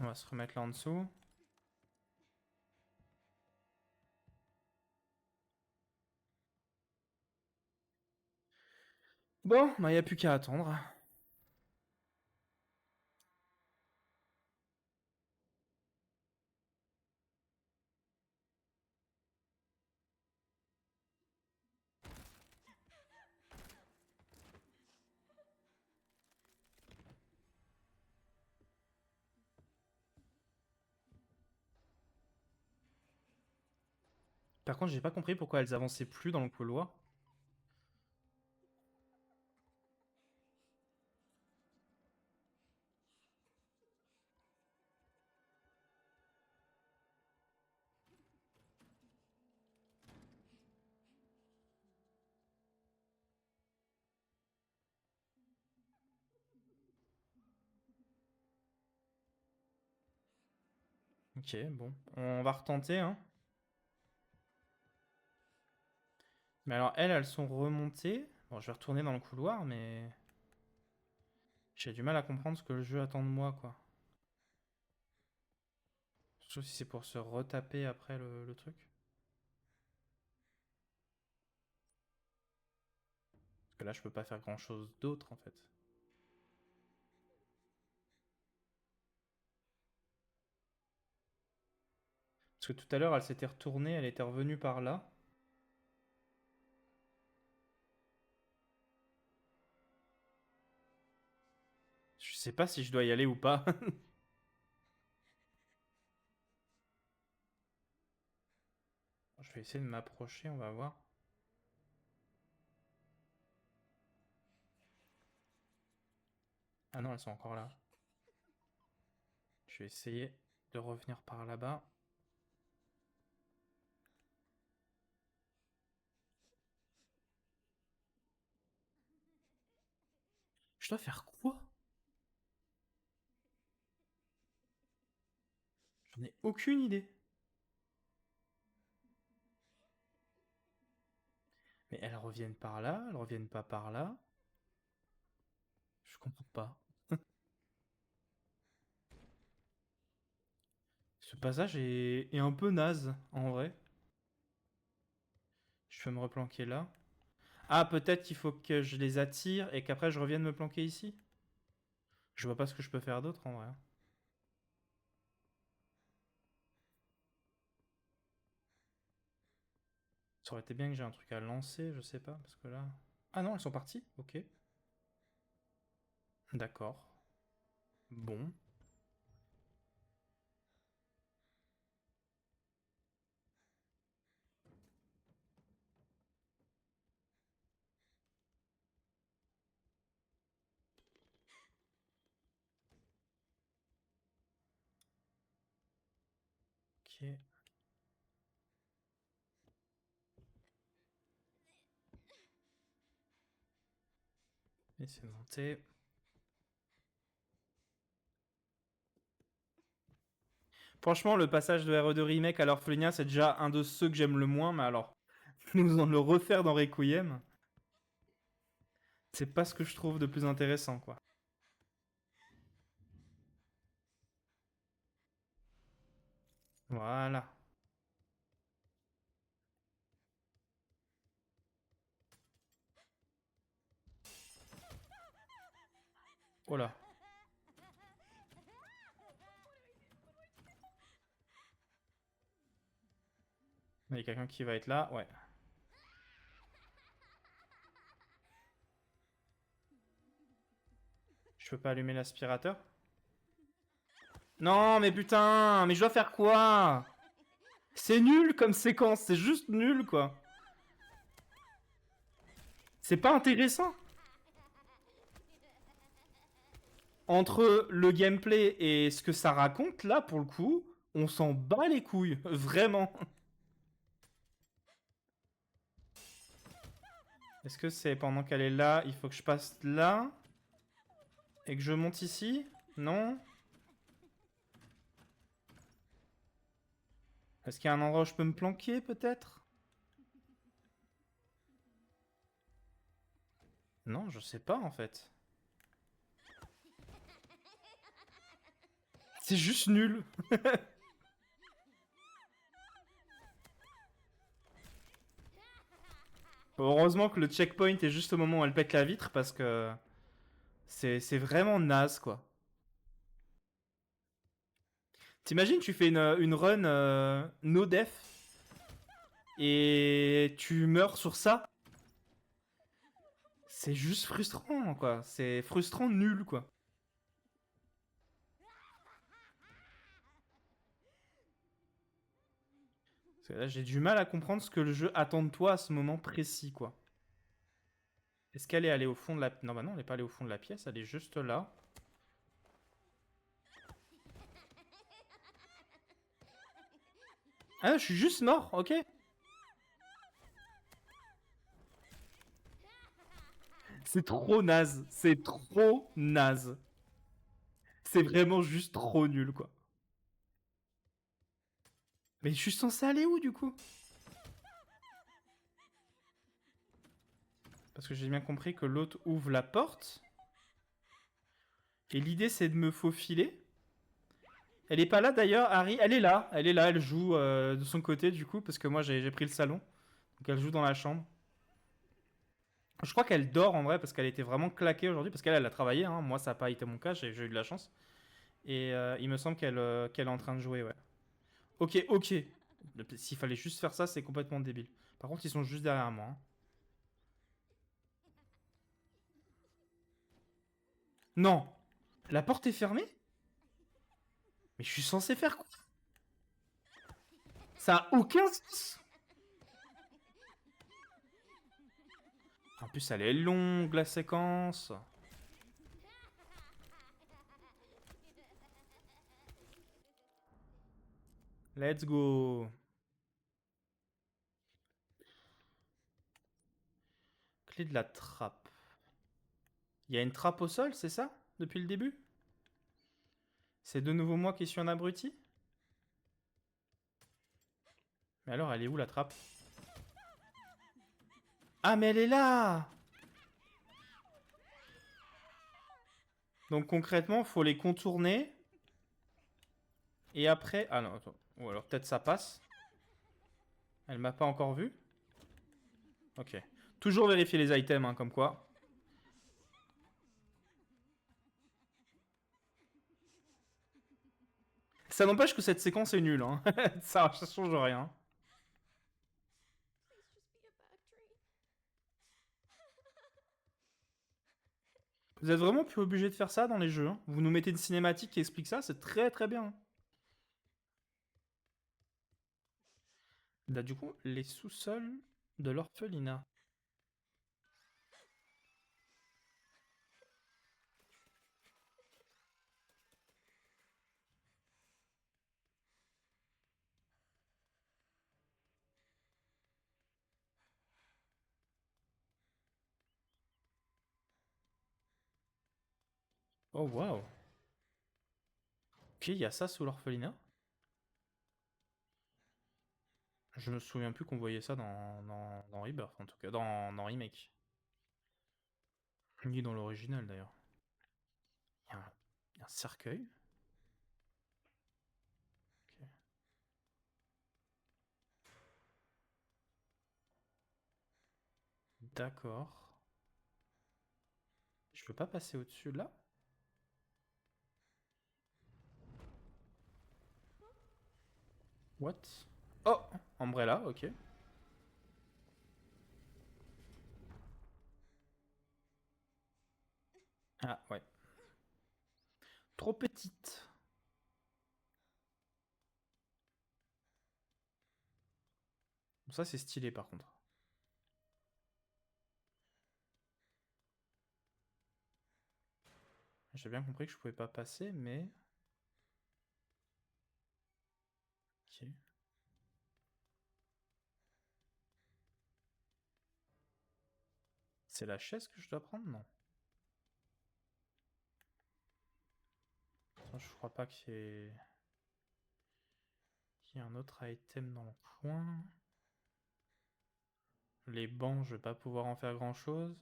On va se remettre là en dessous. Bon, bah y a plus qu'à attendre. Par contre, j'ai pas compris pourquoi elles avançaient plus dans le couloir. Ok, bon. On va retenter, hein. Mais alors, elles sont remontées. Bon, je vais retourner dans le couloir, mais... J'ai du mal à comprendre ce que le jeu attend de moi, quoi. Sauf si c'est pour se retaper après le truc. Parce que là, je peux pas faire grand-chose d'autre, en fait. Parce que tout à l'heure, elle s'était retournée, elle était revenue par là. Je sais pas si je dois y aller ou pas. Je vais essayer de m'approcher, on va voir. Ah non, elles sont encore là. Je vais essayer de revenir par là-bas. Je dois faire quoi? J'en ai aucune idée. Mais elles reviennent par là, elles reviennent pas par là. Je comprends pas. Ce passage est un peu naze, en vrai. Je peux me replanquer là. Ah, peut-être qu'il faut que je les attire et qu'après je revienne me planquer ici? Je vois pas ce que je peux faire d'autre, en vrai. Ça aurait été bien que j'ai un truc à lancer, je sais pas, parce que là... Ah non, elles sont parties? Ok. D'accord. Bon. Ok. Et c'est monté. Franchement, le passage de RE2 Remake à l'Orphelinat, c'est déjà un de ceux que j'aime le moins, mais alors, nous en le refaire dans Requiem, c'est pas ce que je trouve de plus intéressant, quoi. Voilà. Oh là. Il y a quelqu'un qui va être là, ouais. Je peux pas allumer l'aspirateur? Non, mais putain, mais je dois faire quoi? C'est nul comme séquence, c'est juste nul, quoi. C'est pas intéressant. Entre le gameplay et ce que ça raconte, là, pour le coup, on s'en bat les couilles, vraiment. Est-ce que c'est pendant qu'elle est là, il faut que je passe là? Et que je monte ici? Non? Est-ce qu'il y a un endroit où je peux me planquer, peut-être? Non, je sais pas, en fait. C'est juste nul. Heureusement que le checkpoint est juste au moment où elle pète la vitre, parce que c'est vraiment naze, quoi. T'imagines, tu fais une run no def et tu meurs sur ça? C'est juste frustrant, quoi. C'est frustrant nul, quoi. Parce que là, j'ai du mal à comprendre ce que le jeu attend de toi à ce moment précis, quoi. Est-ce qu'elle est allée au fond de la... Non, bah non, elle est pas allée au fond de la pièce, elle est juste là. Ah, je suis juste mort, ok. C'est trop naze, c'est trop naze. C'est vraiment juste trop nul, quoi. Mais je suis censé aller où, du coup? Parce que j'ai bien compris que l'autre ouvre la porte. Et l'idée, c'est de me faufiler. Elle est pas là, d'ailleurs, Harry. Elle est là, elle joue de son côté, du coup, parce que moi, j'ai pris le salon. Donc elle joue dans la chambre. Je crois qu'elle dort, en vrai, parce qu'elle était vraiment claquée aujourd'hui, parce qu'elle, elle a travaillé, hein. Moi, ça n'a pas été mon cas, j'ai eu de la chance. Et il me semble qu'elle est en train de jouer, ouais. Ok, ok. S'il fallait juste faire ça, c'est complètement débile. Par contre, ils sont juste derrière moi, hein. Non. La porte est fermée? Mais je suis censé faire quoi? Ça a aucun sens. En plus, elle est longue, la séquence. Let's go. Clé de la trappe. Il y a une trappe au sol, c'est ça? Depuis le début? C'est de nouveau moi qui suis un abruti? Mais alors, elle est où la trappe? Ah, mais elle est là! Donc concrètement, faut les contourner. Et après... Ah non, attends. Ou alors peut-être ça passe. Elle m'a pas encore vu. Ok. Toujours vérifier les items, hein, comme quoi. Ça n'empêche que cette séquence est nulle, hein. Ça change rien. Please just be a bad dream. Vous êtes vraiment plus obligé de faire ça dans les jeux, hein. Vous nous mettez une cinématique qui explique ça, c'est très très bien. Là, du coup, les sous-sols de l'orphelinat. Oh, waouh. Ok, il y a ça sous l'orphelinat. Je me souviens plus qu'on voyait ça dans Rebirth, en tout cas, dans Remake. Ni dans l'original, d'ailleurs. Il y a un cercueil. Ok. D'accord. Je peux pas passer au-dessus, là? What? Oh! Umbrella, ok. Ah, ouais. Trop petite. Ça, c'est stylé, par contre. J'ai bien compris que je pouvais pas passer, mais... Ok. C'est la chaise que je dois prendre? Non. Attends, je crois pas qu'il y ait Il y a un autre item dans le coin. Les bancs, je vais pas pouvoir en faire grand chose.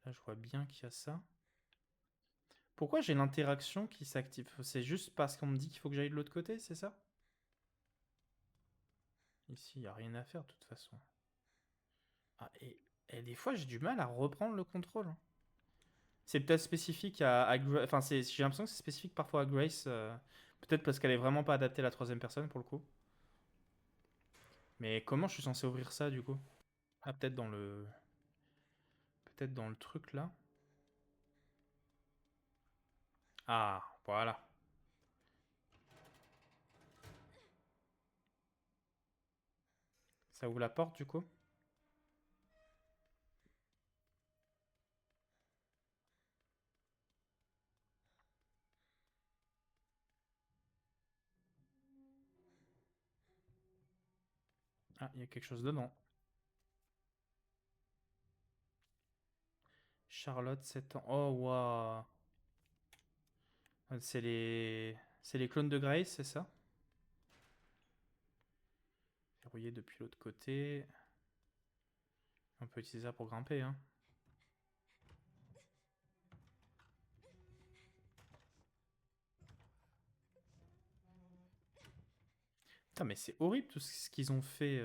Là, je vois bien qu'il y a ça. Pourquoi j'ai l'interaction qui s'active? C'est juste parce qu'on me dit qu'il faut que j'aille de l'autre côté, c'est ça? Ici, il n'y a rien à faire de toute façon. Ah, et des fois, j'ai du mal à reprendre le contrôle. C'est peut-être spécifique à Enfin, j'ai l'impression que c'est spécifique parfois à Grace. Peut-être parce qu'elle est vraiment pas adaptée à la troisième personne pour le coup. Mais comment je suis censé ouvrir ça du coup? Ah, peut-être dans le... Peut-être dans le truc là. Ah, voilà. Ça ouvre la porte du coup? Ah, il y a quelque chose dedans. Charlotte, 7 ans. Oh, waouh. C'est les... C'est les clones de Grace, c'est ça? Verrouillé depuis l'autre côté. On peut utiliser ça pour grimper, hein. Putain, mais c'est horrible tout ce qu'ils ont fait.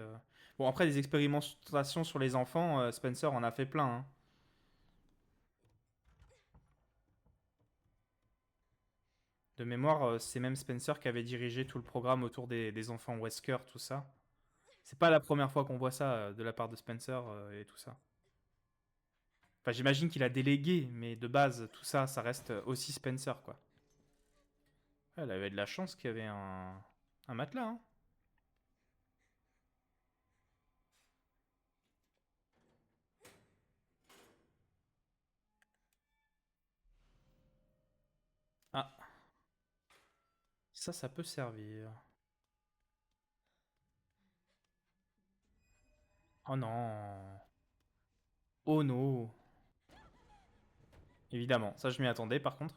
Bon, après, des expérimentations sur les enfants, Spencer en a fait plein, hein. De mémoire, c'est même Spencer qui avait dirigé tout le programme autour des enfants Wesker, tout ça. C'est pas la première fois qu'on voit ça de la part de Spencer et tout ça. Enfin, j'imagine qu'il a délégué, mais de base, tout ça, ça reste aussi Spencer, quoi. Elle avait de la chance qu'il y avait un matelas, hein. Ah, ça peut servir. Oh non. Oh non. Évidemment, ça je m'y attendais par contre.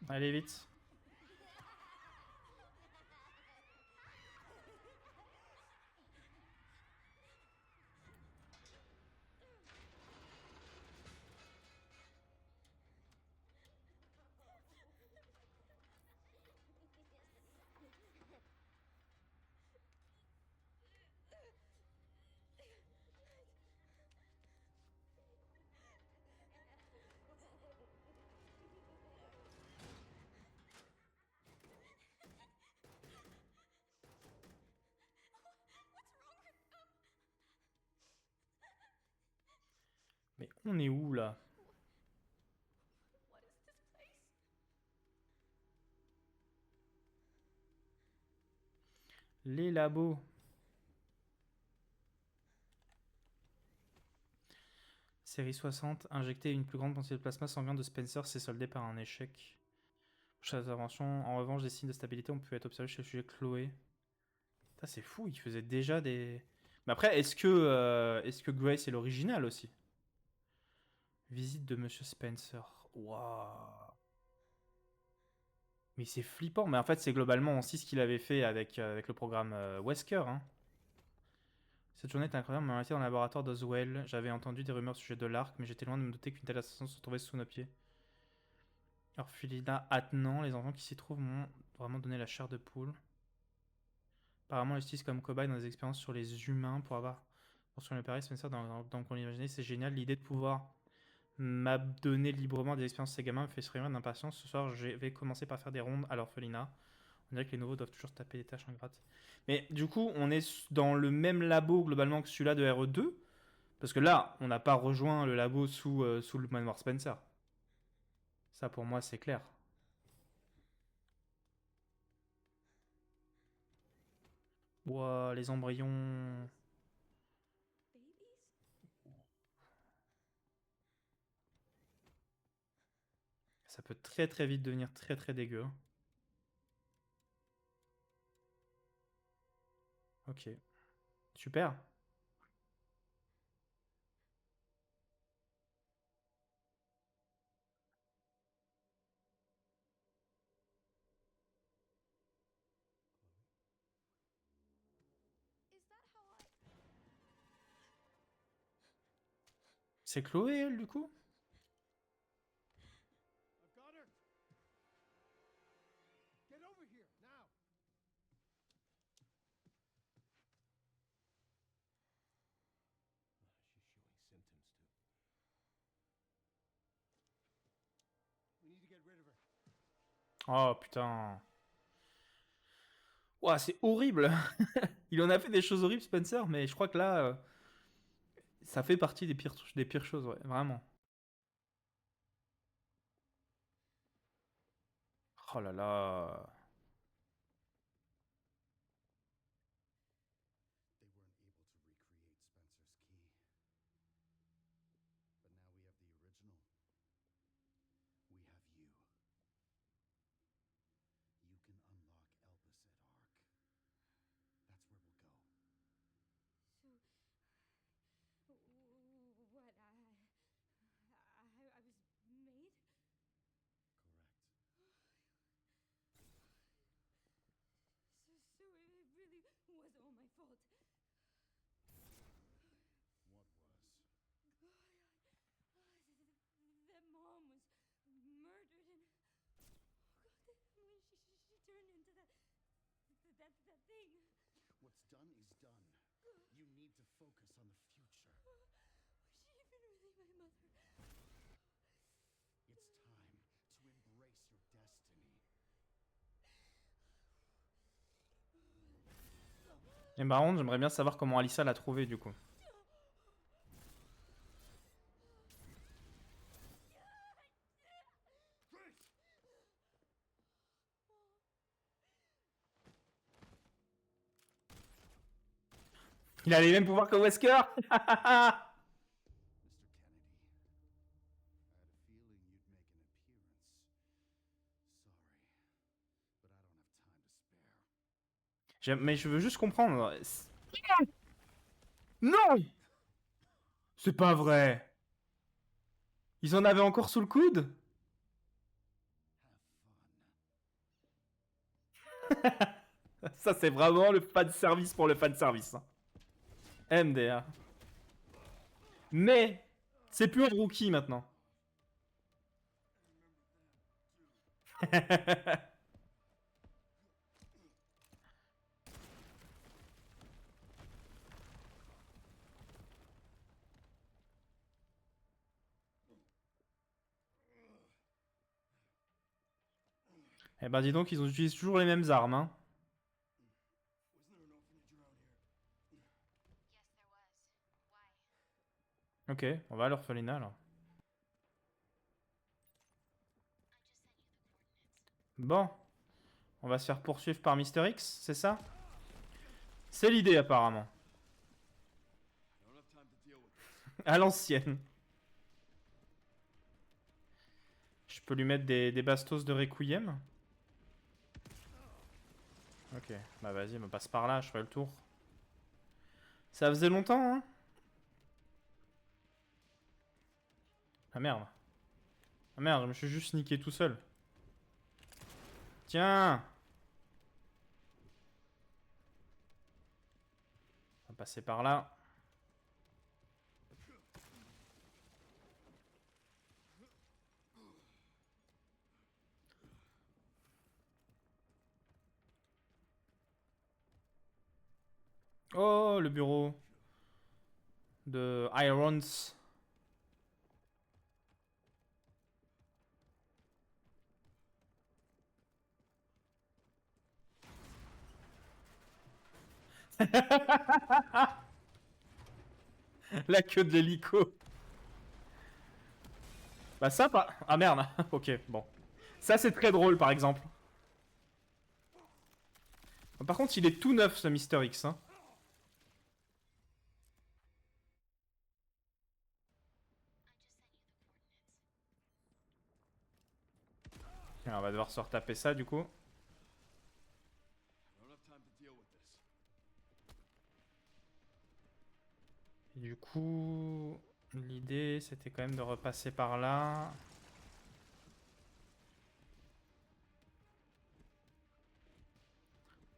Allez vite. Mais on est où là? What is this place? Les labos. Série 60, injecter une plus grande quantité de plasma sanguin de Spencer s'est soldé par un échec. Prochaine intervention, en revanche, des signes de stabilité ont pu être observés chez le sujet Chloé. Ça c'est fou, il faisait déjà des... Mais après, est-ce que Grace est l'original aussi? Visite de Monsieur Spencer. Waouh. Mais c'est flippant. Mais en fait, c'est globalement aussi ce qu'il avait fait avec le programme Wesker, hein. Cette journée est incroyable, on m'a invité dans le laboratoire d'Oswell. J'avais entendu des rumeurs au sujet de l'arc, mais j'étais loin de me douter qu'une telle association se trouvait sous nos pieds. Orphelinat attenant, les enfants qui s'y trouvent m'ont vraiment donné la chair de poule. Apparemment, ils utilisent comme cobaye dans des expériences sur les humains pour avoir... Pour sur le Paris, Spencer, dans qu'on imaginait, c'est génial. L'idée de pouvoir m'abandonner librement des expériences de ces gamins me fait se d'impatience. Ce soir, je vais commencer par faire des rondes à l'orphelinat. On dirait que les nouveaux doivent toujours se taper des tâches ingrates. Mais du coup, on est dans le même labo globalement que celui-là de RE2. Parce que là, on n'a pas rejoint le labo sous le manoir Spencer. Ça, pour moi, c'est clair. Ouah, les embryons... Babies? Ça peut très très vite devenir très très dégueu, hein. Ok. Super. C'est Chloé, elle, du coup? I've got her. Get over here now. She's showing symptoms too. We need to get rid of her. Oh, putain. Ouah, c'est horrible. Il en a fait des choses horribles, Spencer, mais je crois que là, ça fait partie des pires choses, ouais, vraiment. Oh là là. They weren't able to recreate Spencer's key. But now we have the original. We have you. You can unlock Elvis at Ark. That's where we'll go. So, what? I was made? Correct. So it really was all my fault. What was? That mom was murdered, and when she turned into that thing. What's done is done. You need to focus on the future. Was she even really my mother? It's time to embrace your destiny. Et par contre, j'aimerais bien savoir comment Alyssa l'a trouvé, du coup. Il a les mêmes pouvoirs que Wesker. Mr. Kennedy, I had a feeling you'd make an appearance. Sorry, but I don't have time to spare. Mais je veux juste comprendre. Non! C'est pas vrai. Ils en avaient encore sous le coude? Have fun. Ça, c'est vraiment le fan service pour le fan service. Hein. MDR. Mais c'est plus un rookie maintenant. Eh ben dis donc, ils utilisent toujours les mêmes armes. Hein. Wasn't there an orphanage around here? Yes, there was. Why? Ok, on va à l'orphelinat alors. I just sent you the coordinates. Bon, on va se faire poursuivre par Mister X, c'est ça? C'est l'idée apparemment. I don't have time to deal with this. À l'ancienne. Je peux lui mettre des bastos de Requiem. Ok, bah vas-y, me passe par là, je ferai le tour. Ça faisait longtemps, hein? Ah merde. Ah merde, je me suis juste niqué tout seul. Tiens! On va passer par là. Oh, le bureau de Irons. La queue de l'hélico. Bah ça pas... Ah merde. Ok, bon. Ça c'est très drôle par exemple. Par contre il est tout neuf ce Mister X. Hein. I just sent you the coordinates. On va devoir se retaper ça du coup. I don't have time to deal with this. Et du coup... L'idée c'était quand même de repasser par là.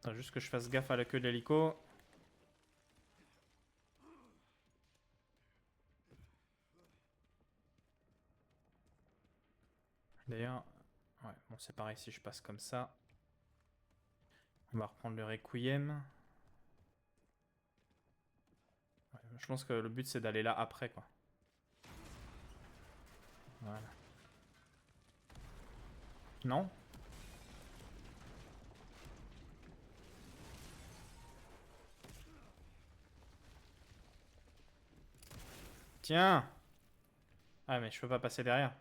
Attends, juste que je fasse gaffe à la queue de l'hélico. D'ailleurs, ouais, bon, c'est pareil si je passe comme ça. On va reprendre le Requiem. Ouais, je pense que le but c'est d'aller là après, quoi. Voilà. Non? Tiens! Ah, mais je peux pas passer derrière.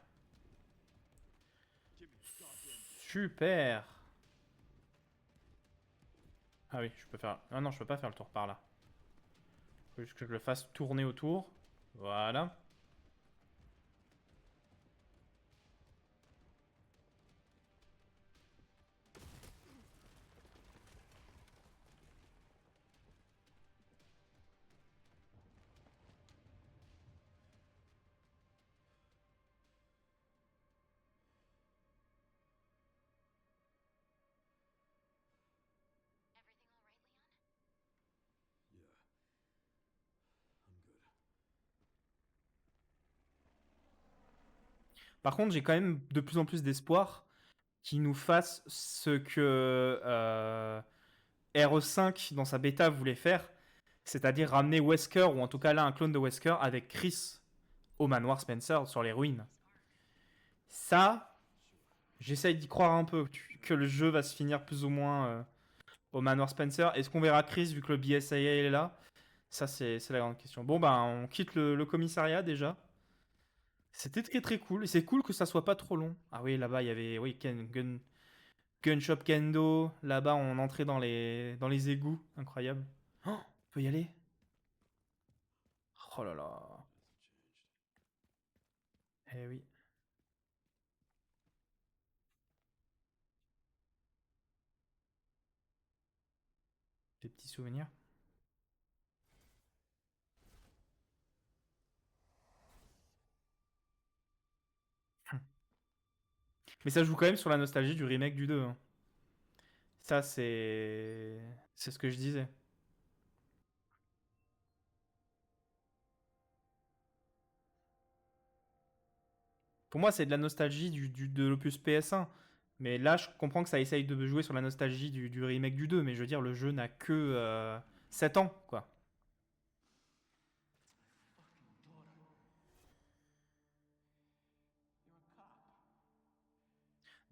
Super! Ah oui, je peux faire... Ah non, je peux pas faire le tour par là. Faut juste que je le fasse tourner autour. Voilà. Everything all right, Leon? Yeah. I'm good. Par contre, j'ai quand même de plus en plus d'espoir qu'ils nous fassent ce que RE5 dans sa bêta voulait faire, c'est-à-dire ramener Wesker, ou en tout cas là un clone de Wesker, avec Chris au manoir Spencer sur les ruines. Ça, j'essaye d'y croire un peu, que le jeu va se finir plus ou moins au manoir Spencer. Est-ce qu'on verra Chris vu que le BSAA est là? Ça, c'est la grande question. Bon, bah, on quitte le commissariat déjà. C'était très très cool. Et c'est cool que ça soit pas trop long. Ah oui, là-bas, il y avait oui, Gun Shop Kendo. Là-bas, on entrait dans les égouts. Incroyable. Oh, on peut y aller? Oh là là. Eh oui. Des petits souvenirs. Mais ça joue quand même sur la nostalgie du remake du 2, hein. Ça, c'est ce que je disais. Pour moi, c'est de la nostalgie de l'opus PS1. Mais là, je comprends que ça essaye de jouer sur la nostalgie du remake du 2. Mais je veux dire, le jeu n'a que 7 ans, quoi.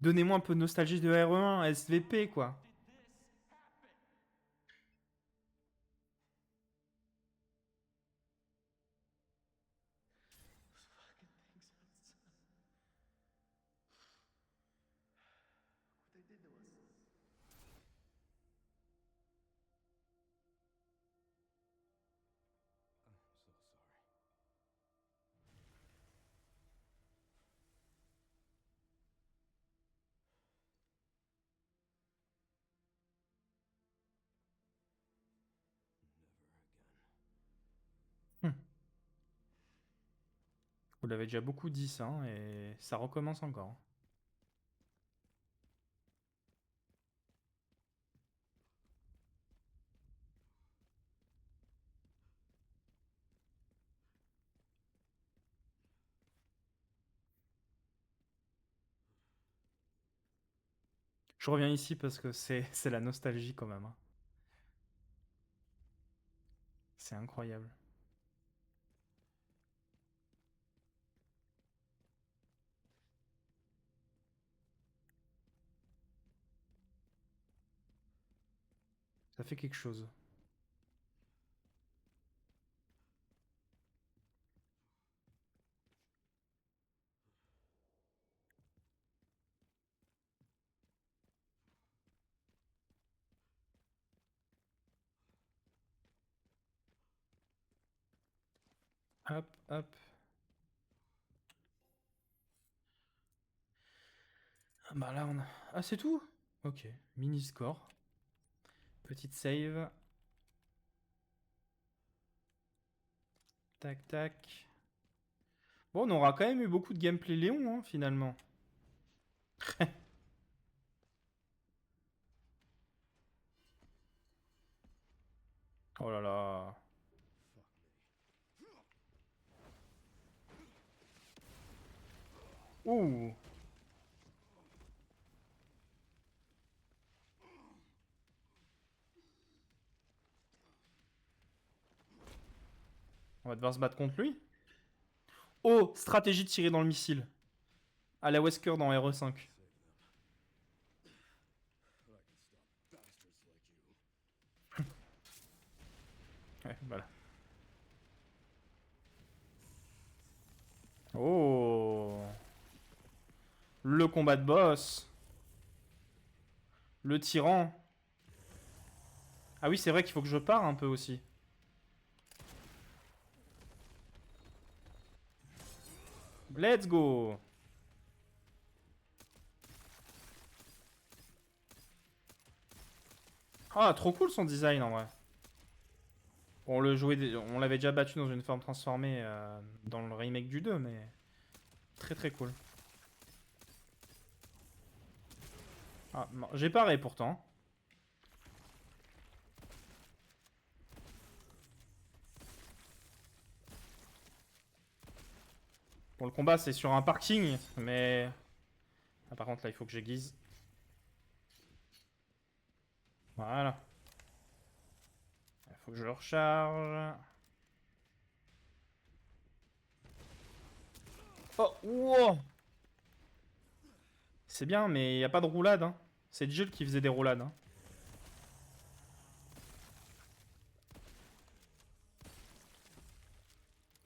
Donnez-moi un peu de nostalgie de RE1, SVP, quoi. Fucking things outside. What they did to us. I'm so sorry. Never again. Hum. Vous l'avez déjà beaucoup dit, ça, hein, et ça recommence encore. Je reviens ici parce que c'est la nostalgie quand même, hein. C'est incroyable. Ça fait quelque chose. Hop, hop. Ah bah là, on a... Ah, c'est tout? Ok. Mini score. Petite save. Tac, tac. Bon, on aura quand même eu beaucoup de gameplay Léon, hein, finalement. Oh là là. Fuck me. Ouh. va devoir se battre contre lui. Oh, stratégie de tirer dans le missile. À la Wesker dans RE5. Ouais, voilà. Oh. Le combat de boss. Le tyran. Ah oui, c'est vrai qu'il faut que je pare un peu aussi. Let's go. Ah, trop cool son design en vrai. On le jouait, on l'avait déjà battu dans une forme transformée dans le remake du 2, mais très très cool. Ah, non, j'ai paré pourtant. Bon, le combat c'est sur un parking, mais... Ah, par contre là il faut que j'aiguise. Voilà. Il faut que je le recharge. Oh, wow. C'est bien, mais il n'y a pas de roulade. Hein. C'est Jill qui faisait des roulades. Hein.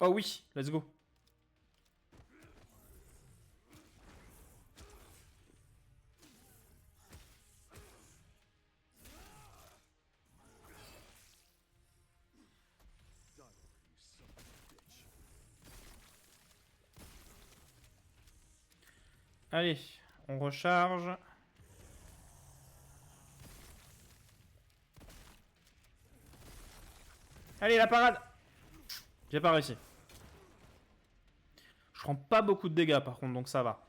Oh oui, let's go. Allez, on recharge. Allez, la parade. J'ai pas réussi. Je prends pas beaucoup de dégâts par contre, donc ça va.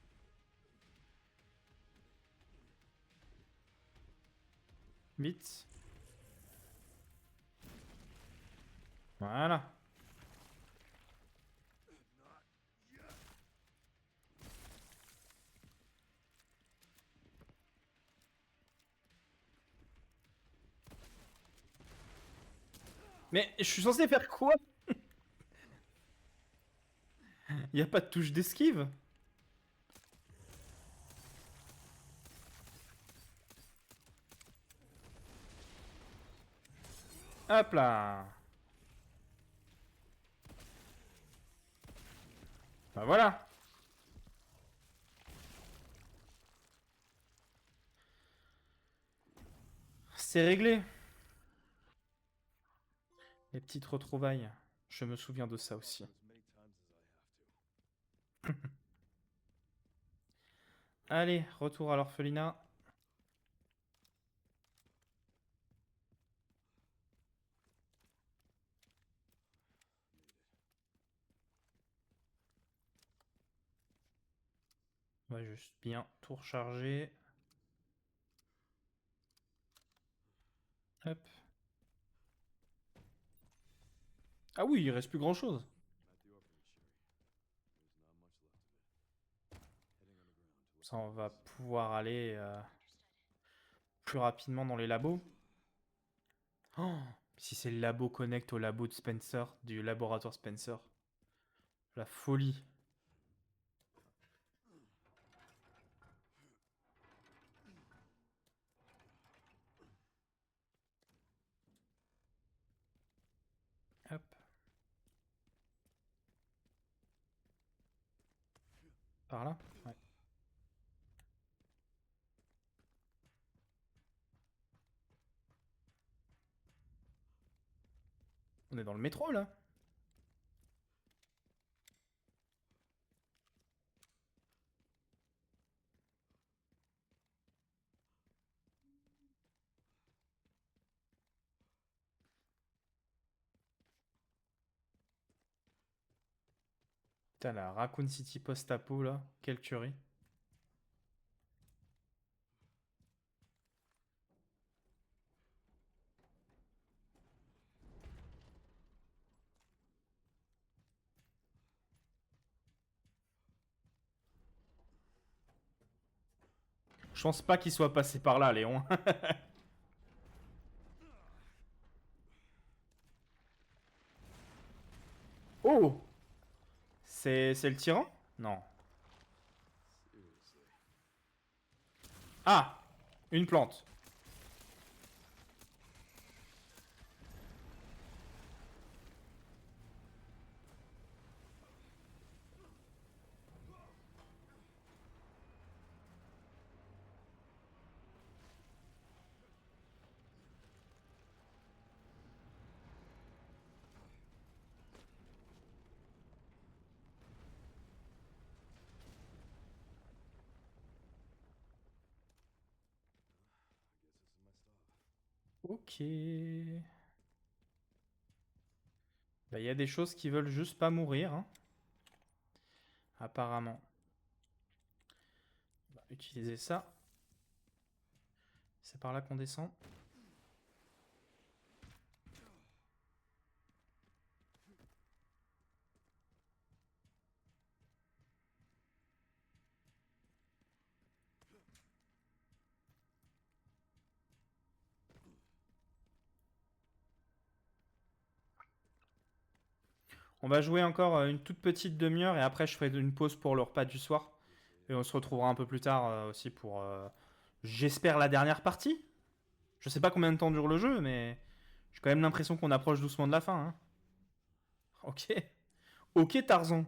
Vite. Voilà. Mais je suis censé faire quoi? Y a pas de touche d'esquive? Hop là. Bah voilà. C'est réglé. Les petites retrouvailles. Je me souviens de ça aussi. Allez, retour à l'orphelinat. On va juste bien tout recharger. Hop. Ah oui, il reste plus grand chose. Ça, on va pouvoir aller plus rapidement dans les labos. Oh, si c'est le labo connect au labo de Spencer, du laboratoire Spencer. La folie. Hop. Par là? Ouais. On est dans le métro là. Putain, la Raccoon City post-apo là. Quelle tuerie. Je pense pas qu'il soit passé par là, Léon. C'est le tyran? Non. Seriously. Ah! Une plante. I guess this is my stop. Ok. Bah, y a des choses qui veulent juste pas mourir, hein. Apparemment. On va utiliser ça. C'est par là qu'on descend. On va jouer encore une toute petite demi-heure et après je ferai une pause pour le repas du soir. Et on se retrouvera un peu plus tard aussi pour, j'espère, la dernière partie. Je sais pas combien de temps dure le jeu, mais j'ai quand même l'impression qu'on approche doucement de la fin. Hein. Ok. Ok, Tarzan.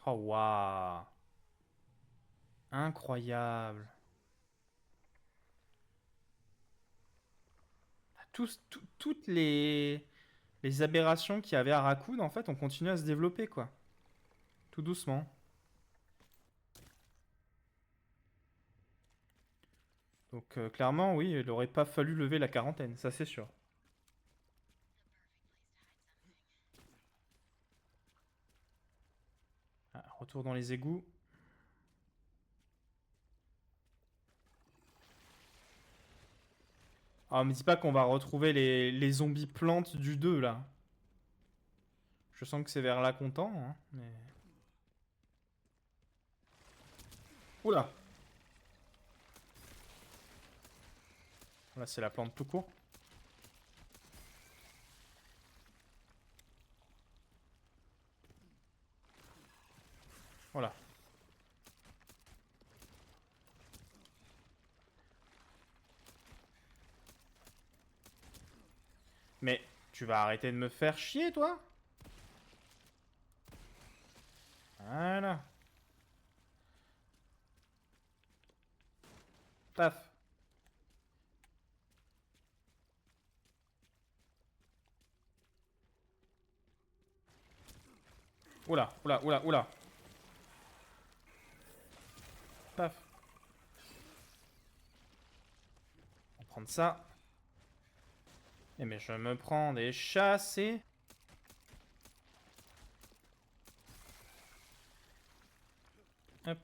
Oh, waouh. Incroyable. Toutes les aberrations qu'il y avait à Raccoon, en fait, ont continué à se développer, quoi. Tout doucement. Donc, clairement, oui, il aurait pas fallu lever la quarantaine, ça c'est sûr. Ah, retour dans les égouts. Ah, me dis pas qu'on va retrouver les zombies plantes du 2, là. Je sens que c'est vers là qu'on tend, hein, mais... Oula! Là, c'est la plante tout court. Voilà. Mais tu vas arrêter de me faire chier, toi? Voilà. Paf. Oula, oula, oula, oula. Paf. On va prendre ça. Eh mais je me prends des chassés. Hop.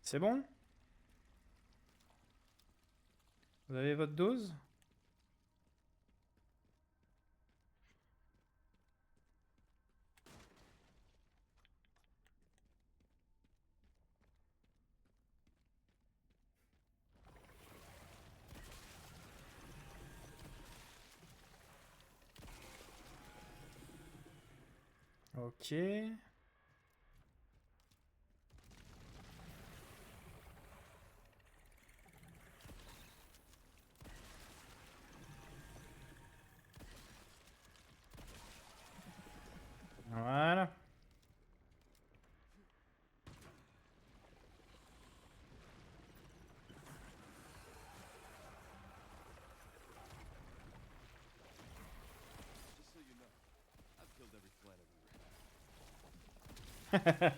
C'est bon? Vous avez votre dose? Ok. Voilà. Just so you know, I've killed every planet we ran.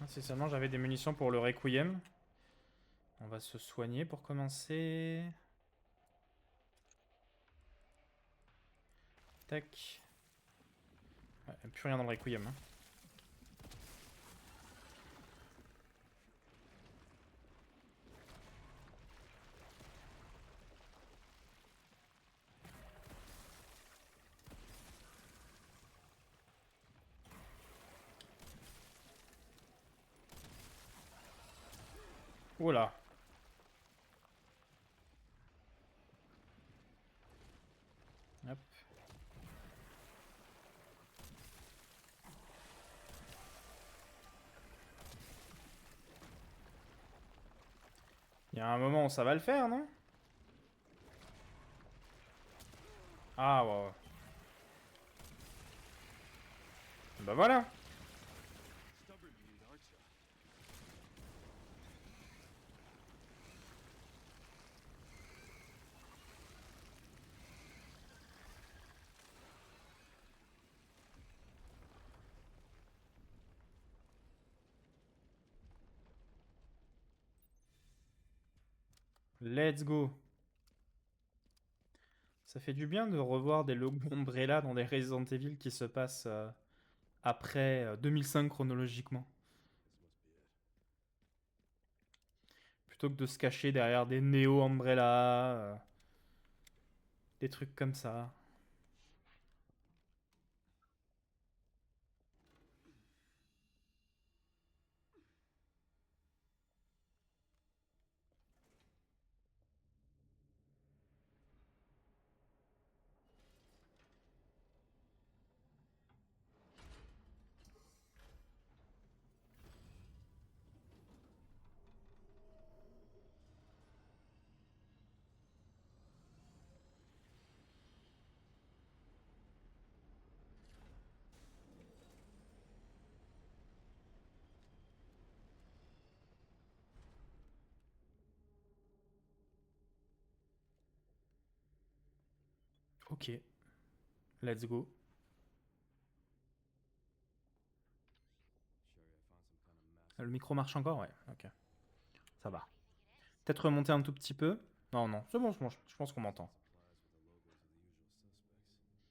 Ah, si seulement j'avais des munitions pour le Requiem. On va se soigner pour commencer. Tac. Ouais, plus rien dans le Requiem. Hein. Voilà. Hop. Il y a un moment où ça va le faire, non? Ah ouais, ouais. Bah voilà. Stubborn meat, aren't you? Let's go. Ça fait du bien de revoir des logos Umbrella dans des Resident Evil qui se passent après 2005 chronologiquement. This must be it. Plutôt que de se cacher derrière des Neo Umbrella, des trucs comme ça. Ok. Let's go. Sherry, I found some kind of massive. Le micro marche encore? Ouais, ok. Ça va. What do you think it is? Peut-être remonter un tout petit peu. Non, non, c'est bon, je pense qu'on m'entend. Supplies with the logos of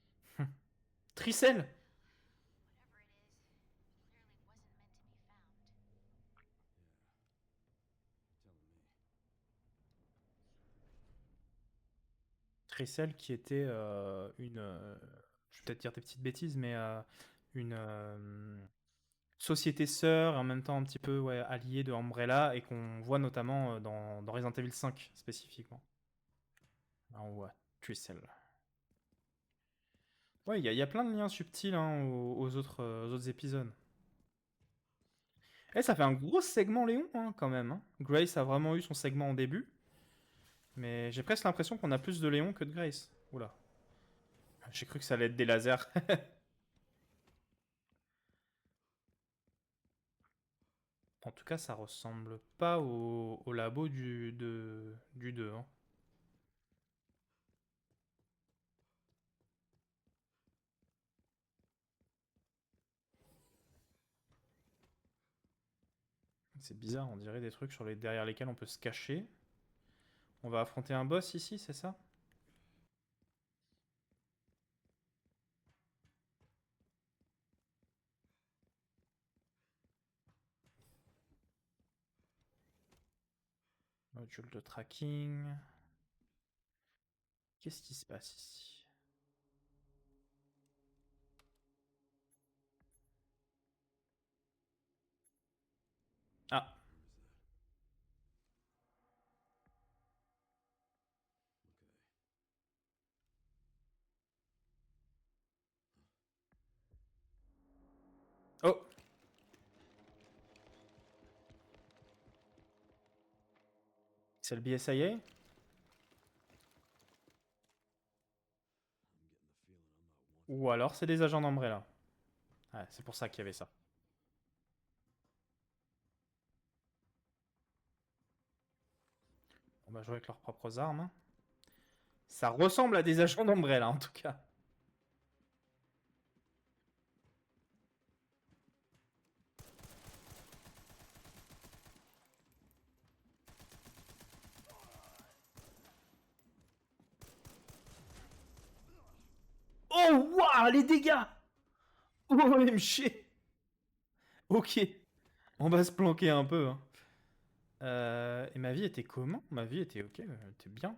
the usual suspects. Tricelle! Whatever it is, clearly wasn't meant to be found. Yeah. You're telling me. Tricelle qui était une... je vais peut-être dire des petites bêtises, mais une société sœur, et en même temps un petit peu ouais, alliée de Umbrella, et qu'on voit notamment dans Resident Evil 5 spécifiquement. Là, on voit Tricelle. Ouais, il y a plein de liens subtils hein, aux autres épisodes. Eh, ça fait un gros segment Léon hein, quand même. Hein. Grace a vraiment eu son segment en début. Mais j'ai presque l'impression qu'on a plus de Léon que de Grace. Oula. J'ai cru que ça allait être des lasers. En tout cas, ça ressemble pas au labo du 2. Hein. C'est bizarre, on dirait des trucs derrière lesquels on peut se cacher. On va affronter un boss ici, c'est ça? Module de tracking. Qu'est-ce qui se passe ici? Ah, Where is that? Okay. oh! C'est le BSIA? I'm getting the feeling I'm not wanted. Ou alors c'est des agents d'Umbrella. Ouais, c'est pour ça qu'il y avait ça. On va jouer avec leurs propres armes. Hein. Ça ressemble à des agents d'Umbrella en tout cas. Oh, waouh, les dégâts! OMG! Ok, on va se planquer un peu. Hein. Et ma vie était comment? Ma vie était ok, elle était bien.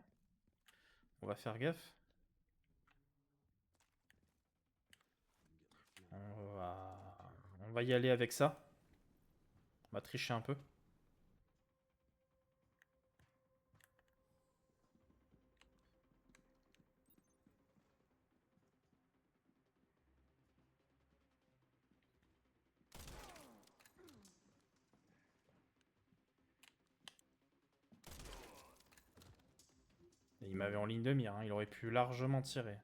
On va faire gaffe. I'm getting the feeling. On va y aller avec ça. On va tricher un peu. m'avait en ligne de mire, hein. Il aurait pu largement tirer.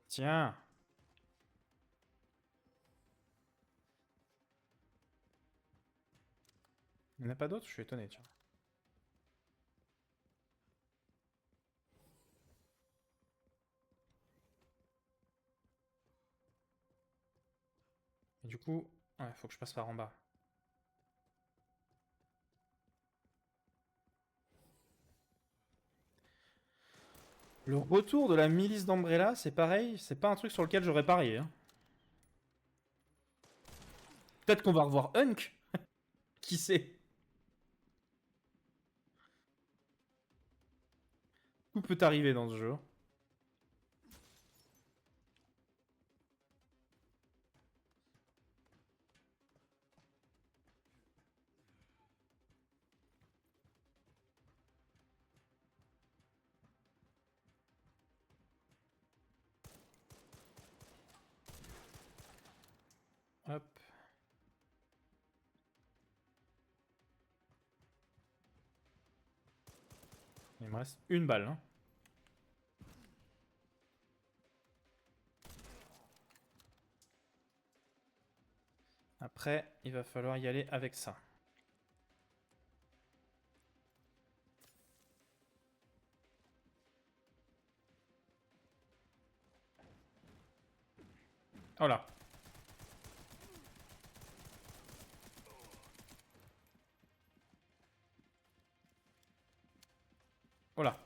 Tiens! Il n'y en a pas d'autres? Je suis étonné, tiens. Et du coup, ouais, faut que je passe par en bas. Le retour de la milice d'Umbrella, c'est pareil, c'est pas un truc sur lequel j'aurais parié. Hein. Peut-être qu'on va revoir Hunk. Qui sait? Tout peut arriver dans ce jeu. Hop. Il me reste une balle. Hein. Après, il va falloir y aller avec ça. Oh là. Oh là.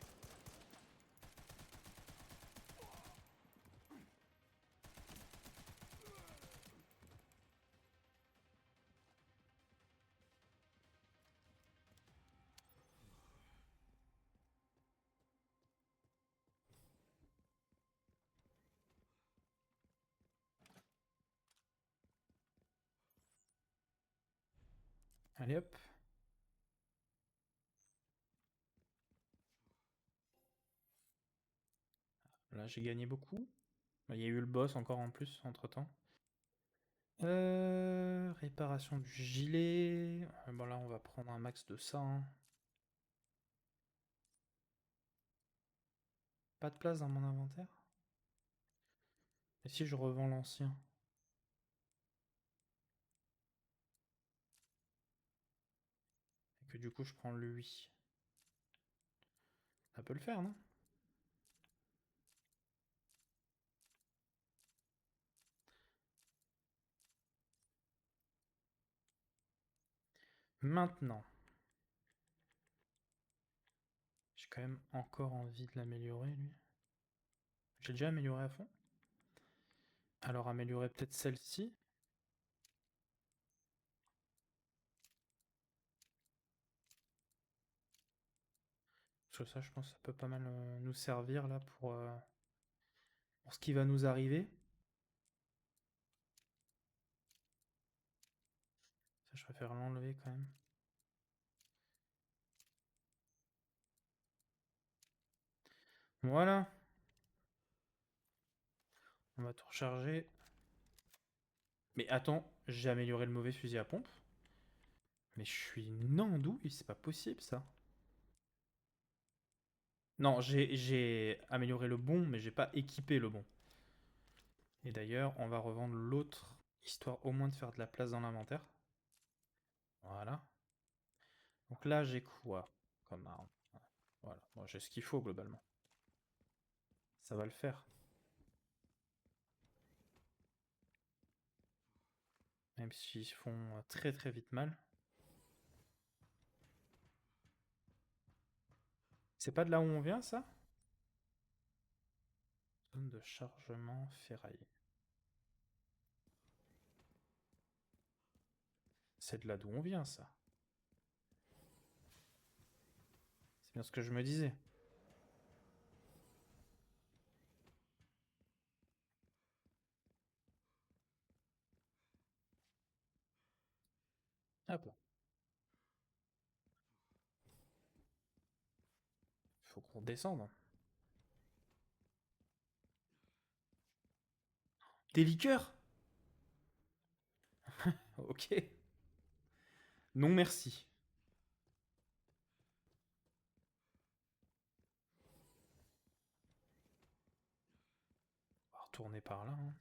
Allez hop. Là, j'ai gagné beaucoup. Il y a eu le boss encore en plus, entre-temps. Réparation du gilet. Bon, là, on va prendre un max de ça. Hein. Pas de place dans mon inventaire. Et si je revends l'ancien? Et que du coup, je prends lui. Ça peut le faire, non? Maintenant. J'ai quand même encore envie de l'améliorer, lui. J'ai déjà amélioré à fond. Alors améliorer peut-être celle-ci. Parce que ça, je pense que ça peut pas mal nous servir là pour ce qui va nous arriver. Ça, je préfère l'enlever quand même. Voilà. On va tout recharger. Mais attends, j'ai amélioré le mauvais fusil à pompe. Mais je suis une andouille, c'est pas possible ça. Non, j'ai amélioré le bon, mais j'ai pas équipé le bon. Et d'ailleurs, on va revendre l'autre, histoire au moins de faire de la place dans l'inventaire. Voilà. Donc là, j'ai quoi comme arme? Voilà, moi j'ai ce qu'il faut globalement. Ça va le faire. Même s'ils font très très vite mal. C'est pas de là où on vient, ça? Zone de chargement ferraille. C'est de là d'où on vient, ça. C'est bien ce que je me disais. Hop là. Faut qu'on redescende. Des liqueurs? Ok. Non merci. On va retourner par là. Hein.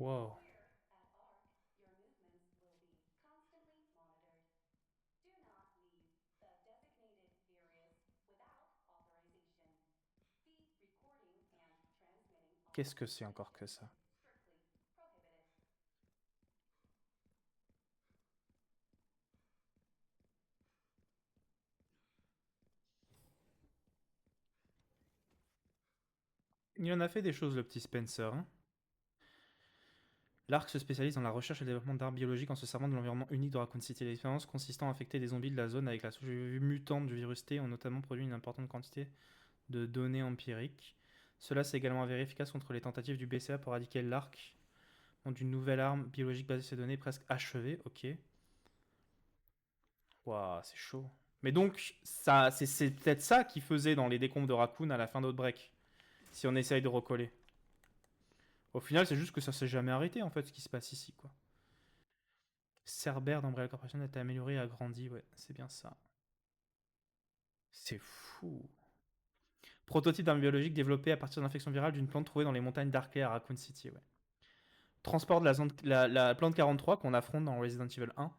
Wow. At ARC, your movements will be constantly monitored. Do not leave the designated areas without authorization. The recording and transmitting of Qu'est-ce que c'est encore que ça? strictly prohibited. Il en a fait des choses, le petit Spencer. Hein. L'ARC se spécialise dans la recherche et le développement d'armes biologiques en se servant de l'environnement unique de Raccoon City. L'expérience consistant à infecter des zombies de la zone avec la souche mutante du virus T ont notamment produit une importante quantité de données empiriques. Cela s'est également avéré efficace contre les tentatives du BCA pour éradiquer l'ARC, d'une nouvelle arme biologique basée sur ces données presque achevée. Ok. Waouh, c'est chaud. Mais donc, ça, c'est peut-être ça qui faisait dans les décombres de Raccoon à la fin d'Outbreak. Si on essaye de recoller. Au final, c'est juste que ça s'est jamais arrêté, en fait, ce qui se passe ici, quoi. Cerber d'Umbrella Corporation a été amélioré et agrandi, ouais, c'est bien ça. C'est fou. Prototype d'arme biologique développé à partir d'infection virale d'une plante trouvée dans les montagnes d'Arklay à Raccoon City, ouais. Transport de la plante 43 qu'on affronte dans Resident Evil 1,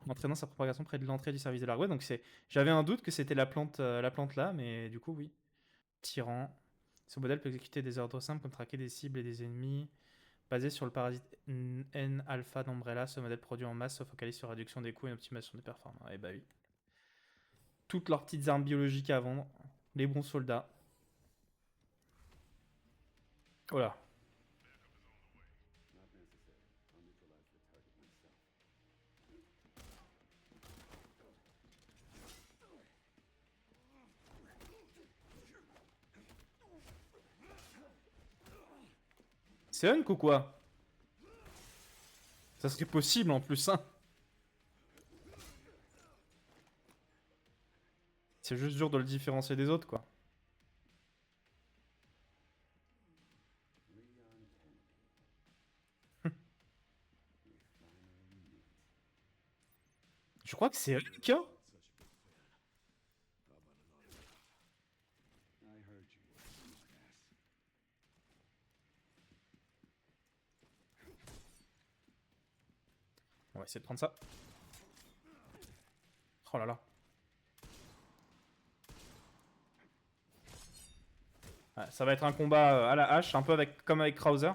entraînant sa propagation près de l'entrée du service de l'argot. Donc j'avais un doute que c'était la plante là, mais du coup, oui. Tyran. Ce modèle peut exécuter des ordres simples comme traquer des cibles et des ennemis. Basé sur le parasite N-alpha d'Umbrella, ce modèle produit en masse se focalise sur la réduction des coûts et l'optimisation des performances. Eh bah oui. Toutes leurs petites armes biologiques à vendre. Les bons soldats. Voilà. Not necessary. I'll neutralize the target myself. C'est Hunk ou quoi? Ça serait possible en plus, hein. C'est juste dur de le différencier des autres, quoi. Leon Kennedy. We finally meet. Je crois que c'est Hunk, hein. Such a big fan. How about an autograph? I heard you, smartass. On va essayer de prendre ça. Oh là là. Ouais, ça va être un combat à la hache, un peu comme avec Krauser.